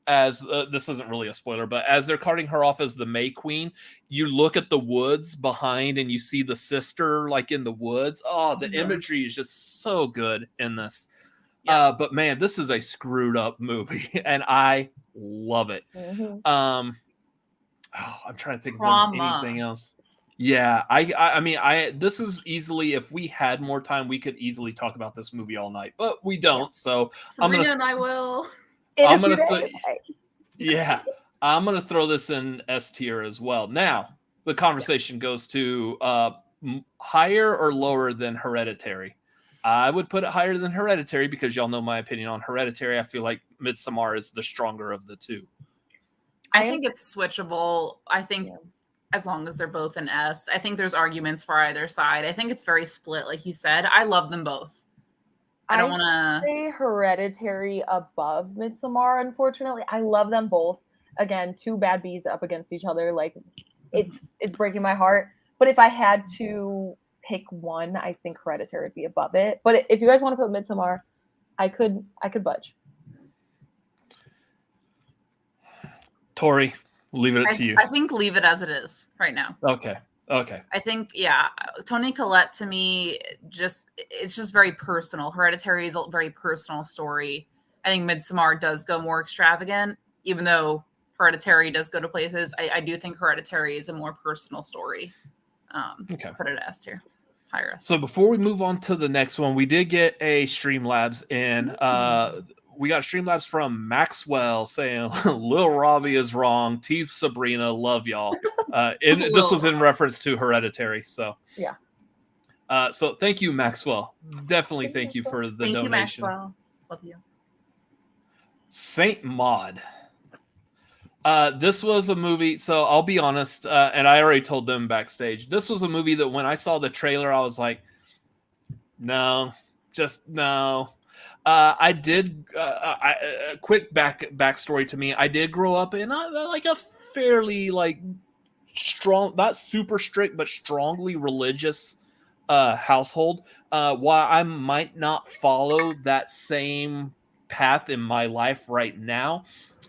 as this isn't really a spoiler, but as they're carting her off as the May Queen, you look at the woods behind and you see the sister like in the woods. Oh, the imagery is just so good in this. But man, this is a screwed up movie and I love it. I'm trying to think if there's anything else. Yeah, I mean, this is easily, if we had more time, we could easily talk about this movie all night, but we don't. So Sabrina and I will. I'm gonna throw this in S tier as well. Now the conversation goes to higher or lower than Hereditary. I would put it higher than Hereditary because y'all know my opinion on Hereditary. I feel like Midsommar is the stronger of the two. I think it's switchable. I think as long as they're both an S. I think there's arguments for either side. I think it's very split, like you said. I love them both. I don't want to say Hereditary above Midsommar, unfortunately. I love them both. Again, two bad bees up against each other. Like, it's breaking my heart. But if I had to pick one, I think Hereditary would be above it. But if you guys want to put Midsommar, I could budge. Tori, leave it to you. I think leave it as it is right now. Okay. I think, Toni Collette to me, it's just very personal. Hereditary is a very personal story. I think Midsommar does go more extravagant, even though Hereditary does go to places. I do think Hereditary is a more personal story. To put it as tier. Higher. So before we move on to the next one, we did get a Streamlabs in. We got Streamlabs from Maxwell saying Lil Robbie is wrong. Team Sabrina, love y'all. This was in reference to Hereditary. So so thank you, Maxwell. Definitely thank you for the donation. Thank you, Maxwell. Love you. Saint Maud. This was a movie. So I'll be honest, and I already told them backstage. This was a movie that when I saw the trailer, I was like, no, just no. I did a quick backstory to me. I did grow up in like a fairly like strong, not super strict, but strongly religious household. While I might not follow that same path in my life right now,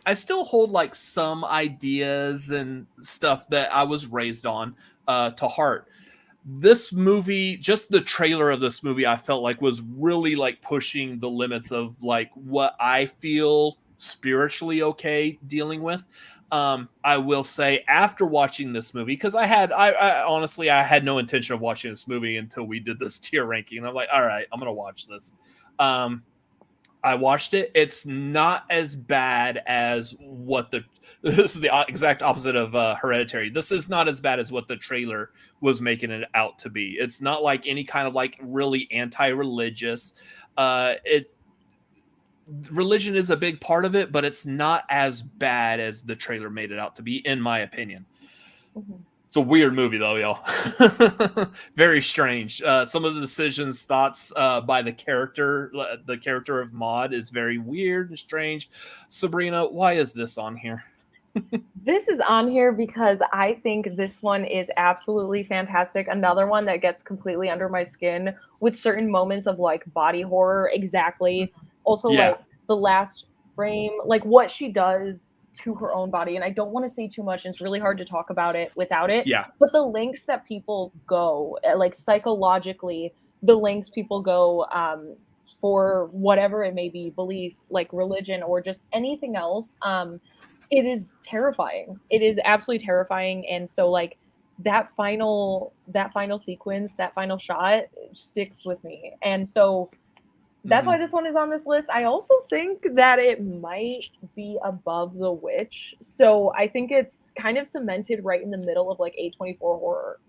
I still hold like some ideas and stuff that I was raised on to heart. This movie, just the trailer of this movie, I felt like was really like pushing the limits of like what I feel spiritually okay dealing with. I will say after watching this movie, because I honestly had no intention of watching this movie until we did this tier ranking. And I'm like, all right, I'm gonna watch this. I watched it. It's not as bad as what this is the exact opposite of Hereditary. This is not as bad as what the trailer was making it out to be. It's not like any kind of like really anti-religious. Religion is a big part of it, but it's not as bad as the trailer made it out to be, in my opinion. It's a weird movie though, y'all. Very strange. Some of the decisions, thoughts by the character of Maud is very weird and strange. Sabrina, why is this on here? This is on here because I think this one is absolutely fantastic. Another one that gets completely under my skin with certain moments of like body horror. Exactly. Also, Yeah. like the last frame, like what she does to her own body. And I don't want to say too much, and it's really hard to talk about it without it. Yeah. But the lengths that people go, like psychologically, the lengths people go for whatever it may be, belief, like religion, or just anything else. It is terrifying. It is absolutely terrifying. And so like that final sequence, that final shot sticks with me. And so that's why this one is on this list. I also think that it might be above The Witch. So I think it's kind of cemented right in the middle of like A24 horror.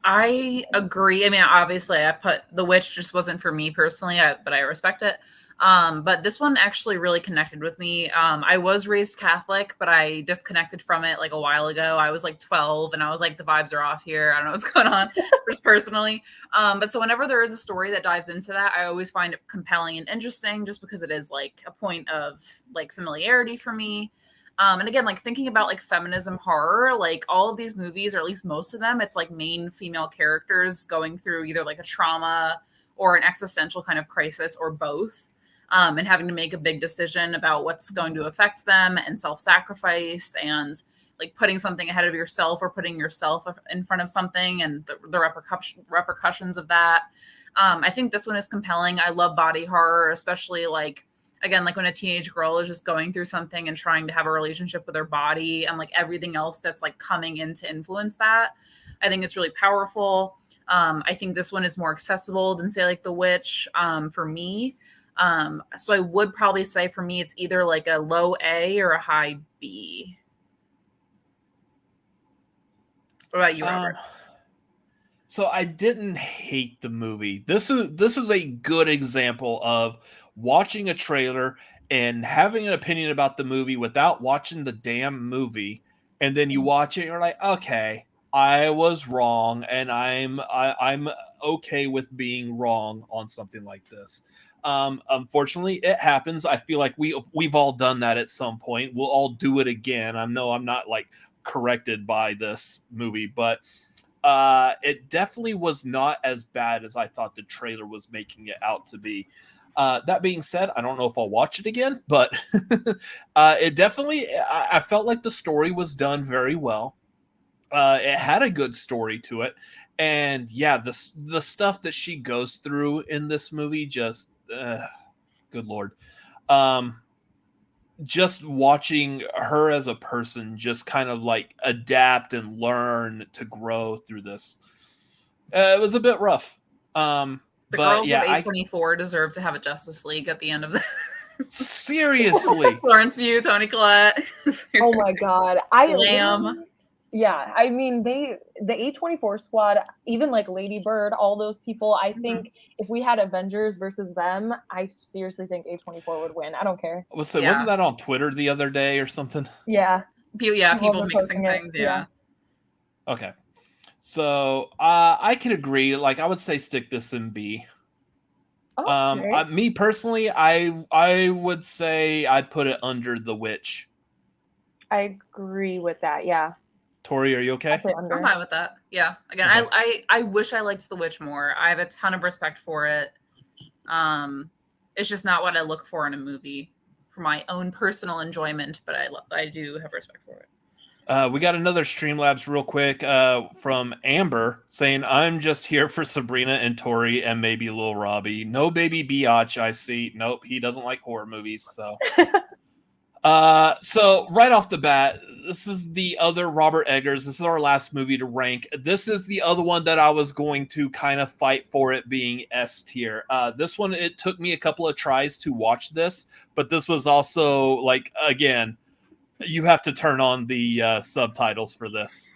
I agree. I mean, obviously, I put The Witch just wasn't for me personally, but I respect it. But this one actually really connected with me. I was raised Catholic, but I disconnected from it like a while ago. I was like 12 and I was like, the vibes are off here. I don't know what's going on just personally. But so whenever there is a story that dives into that, I always find it compelling and interesting just because it is like a point of like familiarity for me. And again, like thinking about like feminism horror, like all of these movies, or at least most of them, it's like main female characters going through either like a trauma or an existential kind of crisis or both. And having to make a big decision about what's going to affect them and self-sacrifice and like putting something ahead of yourself or putting yourself in front of something and the repercussions of that. I think this one is compelling. I love body horror, especially like, again, like when a teenage girl is just going through something and trying to have a relationship with her body and like everything else that's like coming in to influence that. I think it's really powerful. I think this one is more accessible than say like The Witch for me. So I would probably say for me, it's either like a low A or a high B. What about you, Robert? So I didn't hate the movie. This is a good example of watching a trailer and having an opinion about the movie without watching the damn movie, and then you watch it, and you're like, okay, I was wrong, and I'm okay with being wrong on something like this. Unfortunately, it happens. I feel like we've all done that at some point. We'll all do it again. I know I'm not like corrected by this movie, but it definitely was not as bad as I thought the trailer was making it out to be. That being said, I don't know if I'll watch it again, but it definitely, I felt like the story was done very well. It had a good story to it. And yeah, the stuff that she goes through in this movie, just, good Lord. Just watching her as a person just kind of like adapt and learn to grow through this. It was a bit rough. The girls of A24 deserve to have a Justice League at the end of this. Seriously. Florence Pugh, Toni Collette. Oh my God. Lamb. Yeah, I mean, the A24 squad, even like Lady Bird, all those people, I think if we had Avengers versus them, I seriously think A24 would win. I don't care. So wasn't that on Twitter the other day or something? Yeah. People mixing things, yeah. Okay. So I can agree. Like I would say stick this in B. Okay. Me personally, I would say I'd put it under The Witch. I agree with that, yeah. Tori, are you okay? I'm fine with that. Yeah. Again, okay. I wish I liked The Witch more. I have a ton of respect for it. It's just not what I look for in a movie for my own personal enjoyment, but I do have respect for it. We got another Streamlabs real quick from Amber saying, I'm just here for Sabrina and Tori and maybe Lil Robbie. No baby biatch, I see. Nope, he doesn't like horror movies, so... So right off the bat, this is the other Robert Eggers. This is our last movie to rank. This is the other one that I was going to kind of fight for it being S tier. This one, it took me a couple of tries to watch this, but this was also like, again, you have to turn on the subtitles for this.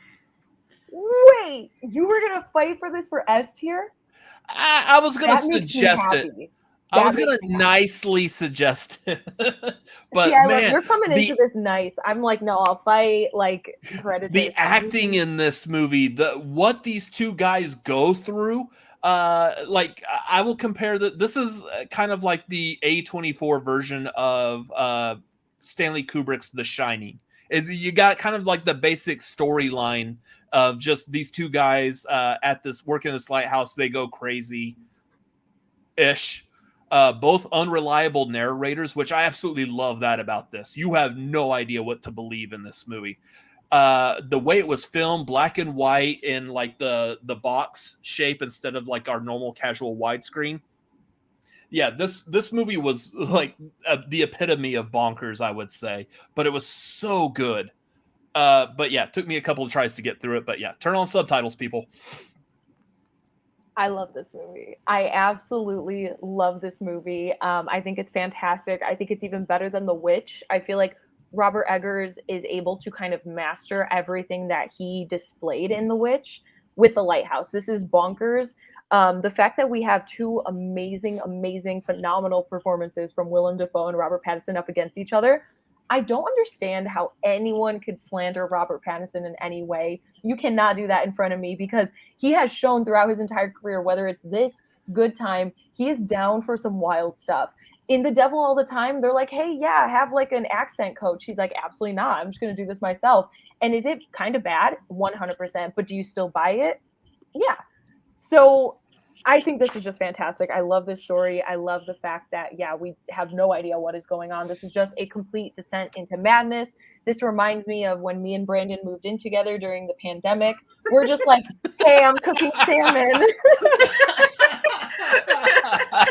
Wait, you were going to fight for this for S tier? I was going to suggest it. I was going to nicely suggest it. But yeah, man, you're coming into this nice. I'm like, no, I'll fight like Predator. The acting in this movie, what these two guys go through, like I will compare this is kind of like the A24 version of Stanley Kubrick's The Shining. Is you got kind of like the basic storyline of just these two guys at this work in this lighthouse. They go crazy ish. Both unreliable narrators, which I absolutely love that about this. You have no idea what to believe in this movie. The way it was filmed, black and white in like the box shape instead of like our normal casual widescreen. Yeah, this movie was like the epitome of bonkers, I would say, but it was so good. But yeah, it took me a couple of tries to get through it. But yeah, turn on subtitles, people. I love this movie. I absolutely love this movie. I think it's fantastic. I think it's even better than The Witch. I feel like Robert Eggers is able to kind of master everything that he displayed in The Witch with The Lighthouse. This is bonkers. The fact that we have two amazing, phenomenal performances from Willem Dafoe and Robert Pattinson up against each other. I don't understand how anyone could slander Robert Pattinson in any way. You cannot do that in front of me because he has shown throughout his entire career, whether it's this, Good Time, he is down for some wild stuff. In The Devil All the Time, they're like, hey, yeah, have like an accent coach. He's like, absolutely not. I'm just going to do this myself. And is it kind of bad? 100%. But do you still buy it? Yeah. So I think this is just fantastic. I love this story. I love the fact that, yeah, we have no idea what is going on. This is just a complete descent into madness. This reminds me of when me and Brandon moved in together during the pandemic. We're just like, hey, I'm cooking salmon.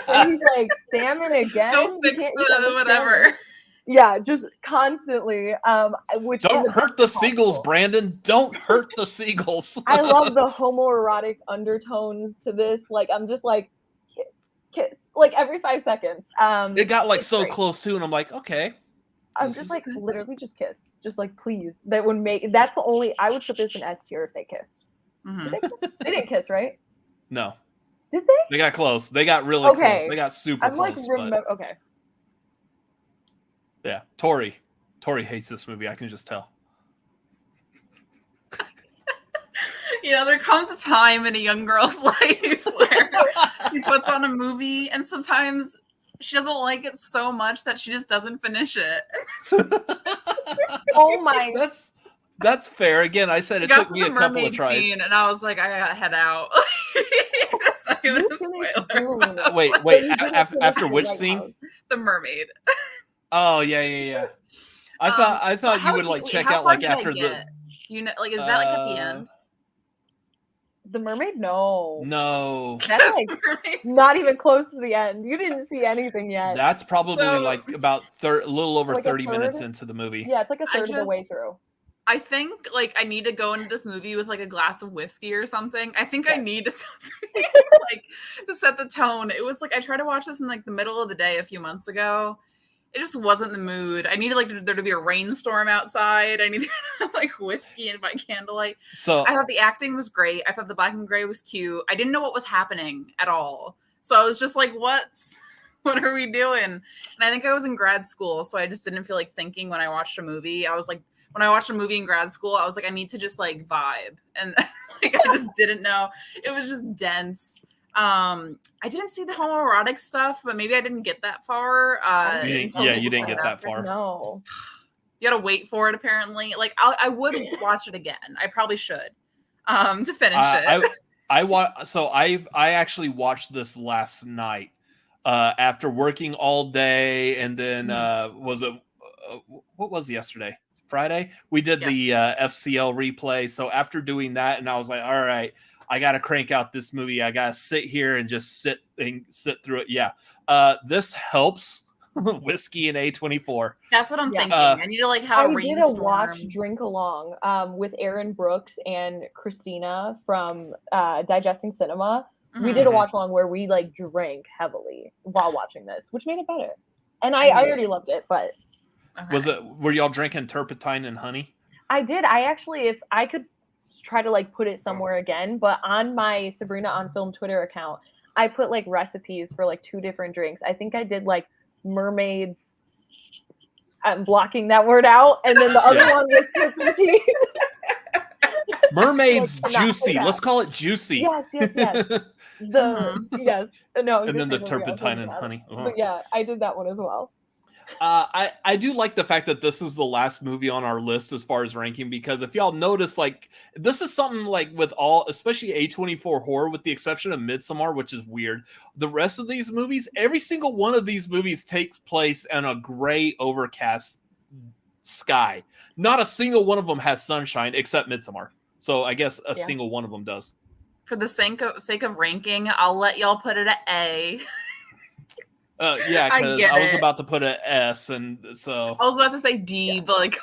And he's like, salmon again? Go fix the whatever. Salmon. Yeah, just constantly. Which don't hurt the seagulls, Brandon. Don't hurt the seagulls. I love the homoerotic undertones to this. Like, I'm just like, kiss, like every 5 seconds. It got like so great. Close to, and I'm like, okay. I'm just like, literally just kiss. Just like, please. That would make, that's the only, I would put this in S tier if they kissed. Mm-hmm. They didn't kiss, right? No. Did they? They got close. They got really close. They got super close. I'm like, okay. Yeah, Tori hates this movie. I can just tell. You know, there comes a time in a young girl's life where she puts on a movie and sometimes she doesn't like it so much that she just doesn't finish it. Oh my. That's fair. Again, I said it took me a couple of tries. Scene and I was like, I gotta head out. That's not even a spoiler. Wait. After which scene? The mermaid. Oh yeah. I thought you would like check out like after the. Do you know? Like, is that like at the end? The mermaid? No. That's like not even close to the end. You didn't see anything yet. That's probably like about a little over like 30 minutes into the movie. Yeah, it's like a third of the way through. I think like I need to go into this movie with like a glass of whiskey or something. I think I need to like to set the tone. It was like I tried to watch this in like the middle of the day a few months ago. It just wasn't the mood. I needed like there to be a rainstorm outside. I needed like whiskey and by candlelight. So I thought the acting was great. I thought the black and gray was cute. I didn't know what was happening at all. So I was just like, what are we doing? And I think I was in grad school, so I just didn't feel like thinking when I watched a movie. I was like, when I watched a movie in grad school, I was like, I need to just like vibe. And like I just didn't know. It was just dense. I didn't see the homoerotic stuff, but maybe I didn't get that far. You didn't get that far. No. You gotta wait for it, apparently. Like, I would watch it again. I probably should. To finish it. I actually watched this last night after working all day, and then what was yesterday? Friday? We did the FCL replay. So after doing that, and I was like, all right, I got to crank out this movie. I got to sit here and just sit through it. Yeah. This helps whiskey and A24. That's what I'm thinking. I need to like have a rainstorm. I did a watch drink along with Aaron Brooks and Christina from Digesting Cinema. Mm-hmm. We did a watch along where we like drank heavily while watching this, which made it better. And I already loved it, but were y'all drinking turpentine and honey? I did. I actually, if I could try to like put it somewhere again, but on my Sabrina on Film Twitter account, I put like recipes for like 2 different drinks. I think I did like mermaids. I'm blocking that word out, and then the other one was turpentine. Mermaid's juicy. Let's call it juicy. Yes. Yes. No. And then the turpentine and honey. But yeah, I did that one as well. I do like the fact that this is the last movie on our list as far as ranking, because if y'all notice, like, this is something like with all, especially A24 horror, with the exception of Midsommar, which is weird. The rest of these movies, every single one of these movies takes place in a gray, overcast sky. Not a single one of them has sunshine except Midsommar. So I guess a single one of them does. For the sake of ranking, I'll let y'all put it at A. Yeah, because I was about to put an S, and so I was about to say D, but like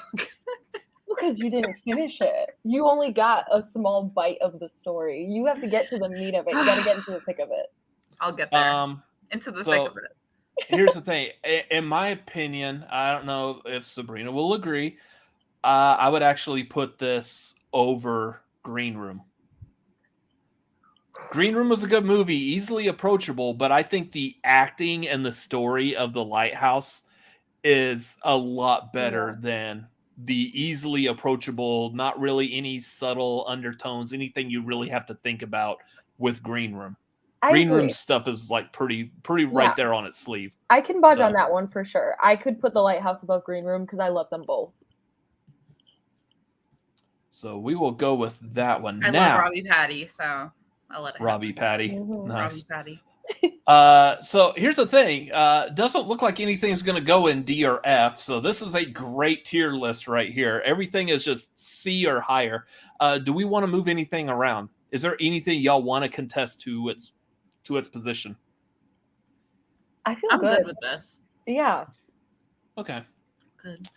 because you didn't finish it. You only got a small bite of the story. You have to get to the meat of it. You got to get into the thick of it. I'll get there. Into the thick of it. Here's the thing. In my opinion, I don't know if Sabrina will agree. I would actually put this over Green Room. Green Room was a good movie, easily approachable, but I think the acting and the story of The Lighthouse is a lot better than the easily approachable, not really any subtle undertones, anything you really have to think about with Green Room. Green Room stuff is like pretty right there on its sleeve. I can budge on that one for sure. I could put The Lighthouse above Green Room because I love them both. So we will go with that one. I love Robbie Patty, so I'll let it Robbie Patty. Mm-hmm. Nice. Robbie Patty. So here's the thing. Doesn't look like anything's going to go in D or F. So this is a great tier list right here. Everything is just C or higher. Do we want to move anything around? Is there anything y'all want to contest to its position? I'm good with this. Yeah. Okay. Good.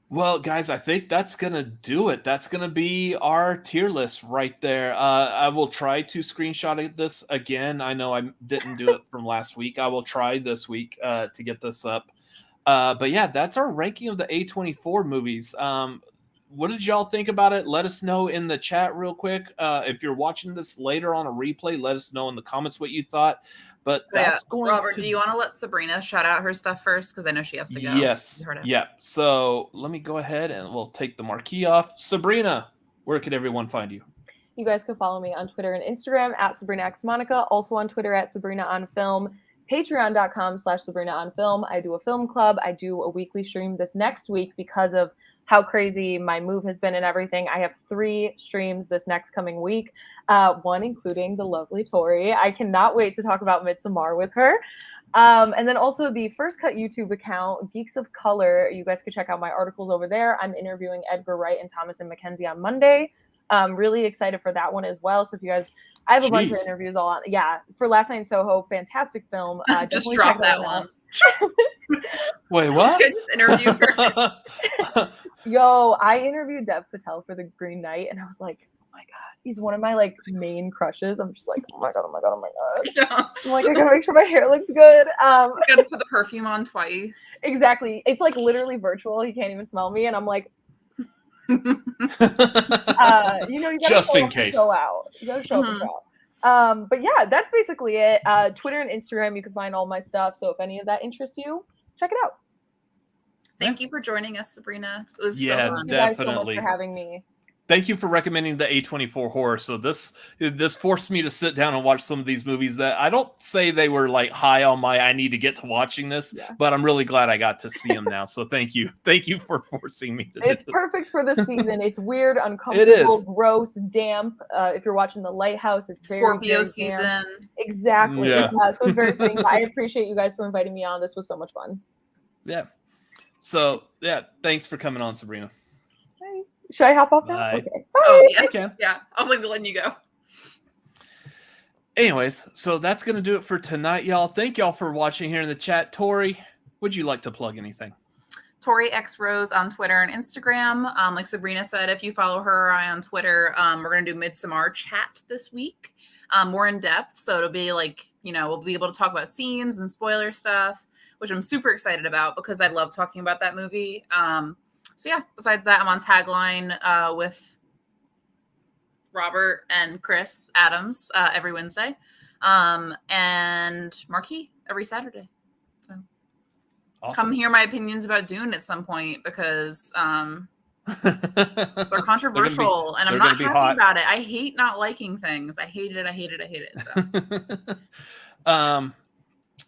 Well, guys, I think that's going to do it. That's going to be our tier list right there. I will try to screenshot this again. I know I didn't do it from last week. I will try this week to get this up. But yeah, that's our ranking of the A24 movies. What did y'all think about it? Let us know in the chat real quick. If you're watching this later on a replay, let us know in the comments what you thought. But that's going Robert, do you want to let Sabrina shout out her stuff first? Because I know she has to go. Yes. Yeah. So let me go ahead and we'll take the marquee off. Sabrina, where can everyone find you? You guys can follow me on Twitter and Instagram at SabrinaXMonica. Also on Twitter at SabrinaOnFilm. Patreon.com/SabrinaOnFilm. I do a film club. I do a weekly stream this next week because of how crazy my move has been and everything. I have 3 streams this next coming week, one including the lovely Tori. I cannot wait to talk about Midsommar with her. And then also the First Cut YouTube account, Geeks of Color. You guys can check out my articles over there. I'm interviewing Edgar Wright and Thomas and Mackenzie on Monday. I'm really excited for that one as well. So if you guys, I have a bunch of interviews all on. Yeah, for Last Night in Soho, fantastic film. Just drop that one. Wait, what? I just interviewed her. Yo, I interviewed Dev Patel for The Green Knight, and I was like, oh my god, he's one of my like main crushes. I'm just like, oh my god. Yeah. I'm like, I gotta make sure my hair looks good. You gotta put the perfume on twice. Exactly. It's like literally virtual. He can't even smell me, and I'm like, you gotta just in case. Show out. You gotta show out. But yeah, that's basically it. Twitter and Instagram, you can find all my stuff. So if any of that interests you, check it out. Thank you for joining us, Sabrina. It was so fun. Definitely. Thank you guys so much for having me. Thank you for recommending the A24 horror. So this forced me to sit down and watch some of these movies that I don't say they were like high on my I need to get to watching this, but I'm really glad I got to see them now. So thank you for forcing me to do this. It's perfect for this season. It's weird, uncomfortable, gross, damp. If you're watching The Lighthouse, it's Scorpio season. Damp. Exactly. Yeah. So it's very fitting. I appreciate you guys for inviting me on. This was so much fun. Yeah. So yeah, thanks for coming on, Sabrina. Should I hop off now? Bye. Okay. Bye. Oh, yes. Yeah. I was like letting you go. Anyways, so that's going to do it for tonight, y'all. Thank y'all for watching here in the chat. Tori, would you like to plug anything? Tori X Rose on Twitter and Instagram. Like Sabrina said, if you follow her on Twitter, we're going to do Midsommar chat this week, more in depth. So it'll be like, we'll be able to talk about scenes and spoiler stuff, which I'm super excited about because I love talking about that movie. So yeah, besides that, I'm on Tagline with Robert and Chris Adams every Wednesday, and Marquee every Saturday. So awesome. Come hear my opinions about Dune at some point because they're controversial and I'm not happy about it. I hate not liking things. I hate it. So.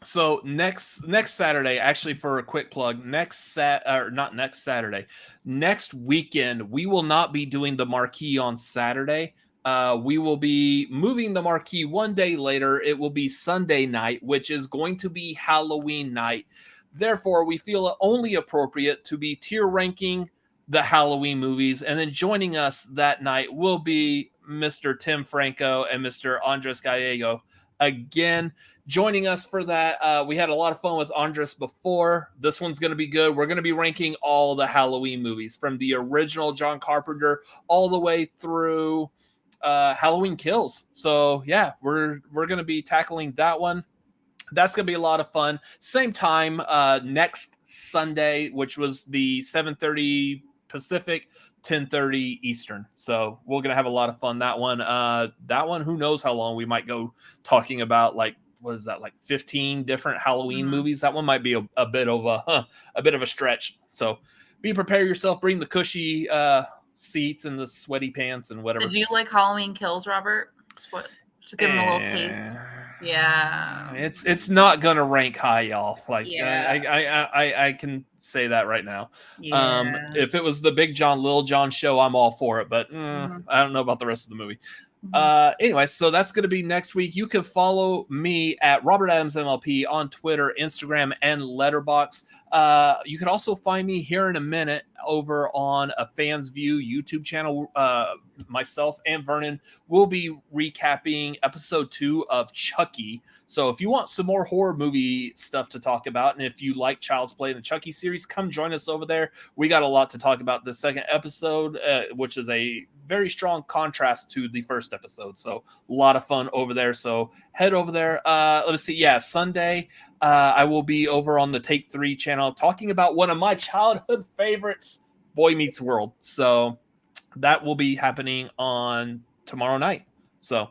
So next Saturday, actually, for a quick plug, not next Saturday, next weekend, we will not be doing the Marquee on Saturday. We will be moving the Marquee one day later. It will be Sunday night, which is going to be Halloween night. Therefore, we feel it only appropriate to be tier ranking the Halloween movies, and then joining us that night will be Mr. Tim Franco and Mr. Andres Gallego. Again, joining us for that. We had a lot of fun with Andres before. This one's going to be good. We're going to be ranking all the Halloween movies from the original John Carpenter all the way through Halloween Kills. So yeah, we're going to be tackling that one. That's going to be a lot of fun. Same time next Sunday, which was the 7:30 Pacific, 10:30 Eastern. So we're going to have a lot of fun. That one, who knows how long we might go talking about, like, what is that, like 15 different Halloween movies? That one might be a bit of a stretch. So be prepared yourself. Bring the cushy seats and the sweaty pants and whatever. Did you like Halloween Kills, Robert? To give him a little taste. Yeah, it's not gonna rank high, y'all. Like, yeah. I can say that right now. Yeah. If it was the Big John, Little John show, I'm all for it, but I don't know about the rest of the movie. Anyway, so that's going to be next week. You can follow me at Robert Adams MLP on Twitter, Instagram, and Letterboxd. You can also find me here in a minute over on a Fans View YouTube channel. Myself and Vernon will be recapping episode 2 of Chucky. So if you want some more horror movie stuff to talk about, and if you like Child's Play and the Chucky series, come join us over there. We got a lot to talk about the second episode, which is a very strong contrast to the first episode. So a lot of fun over there. So head over there. Let's see. Yeah, Sunday, I will be over on the Take 3 channel talking about one of my childhood favorites, Boy Meets World. So that will be happening on tomorrow night. So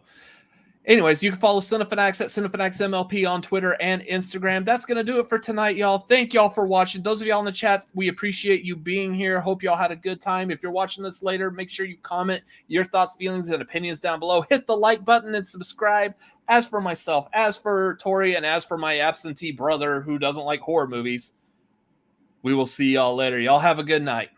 anyways, you can follow Cinefanatics at Cinefanatics MLP on Twitter and Instagram. That's going to do it for tonight, y'all. Thank y'all for watching. Those of y'all in the chat, we appreciate you being here. Hope y'all had a good time. If you're watching this later, make sure you comment your thoughts, feelings, and opinions down below. Hit the like button and subscribe. As for myself, as for Tori, and as for my absentee brother who doesn't like horror movies, we will see y'all later. Y'all have a good night.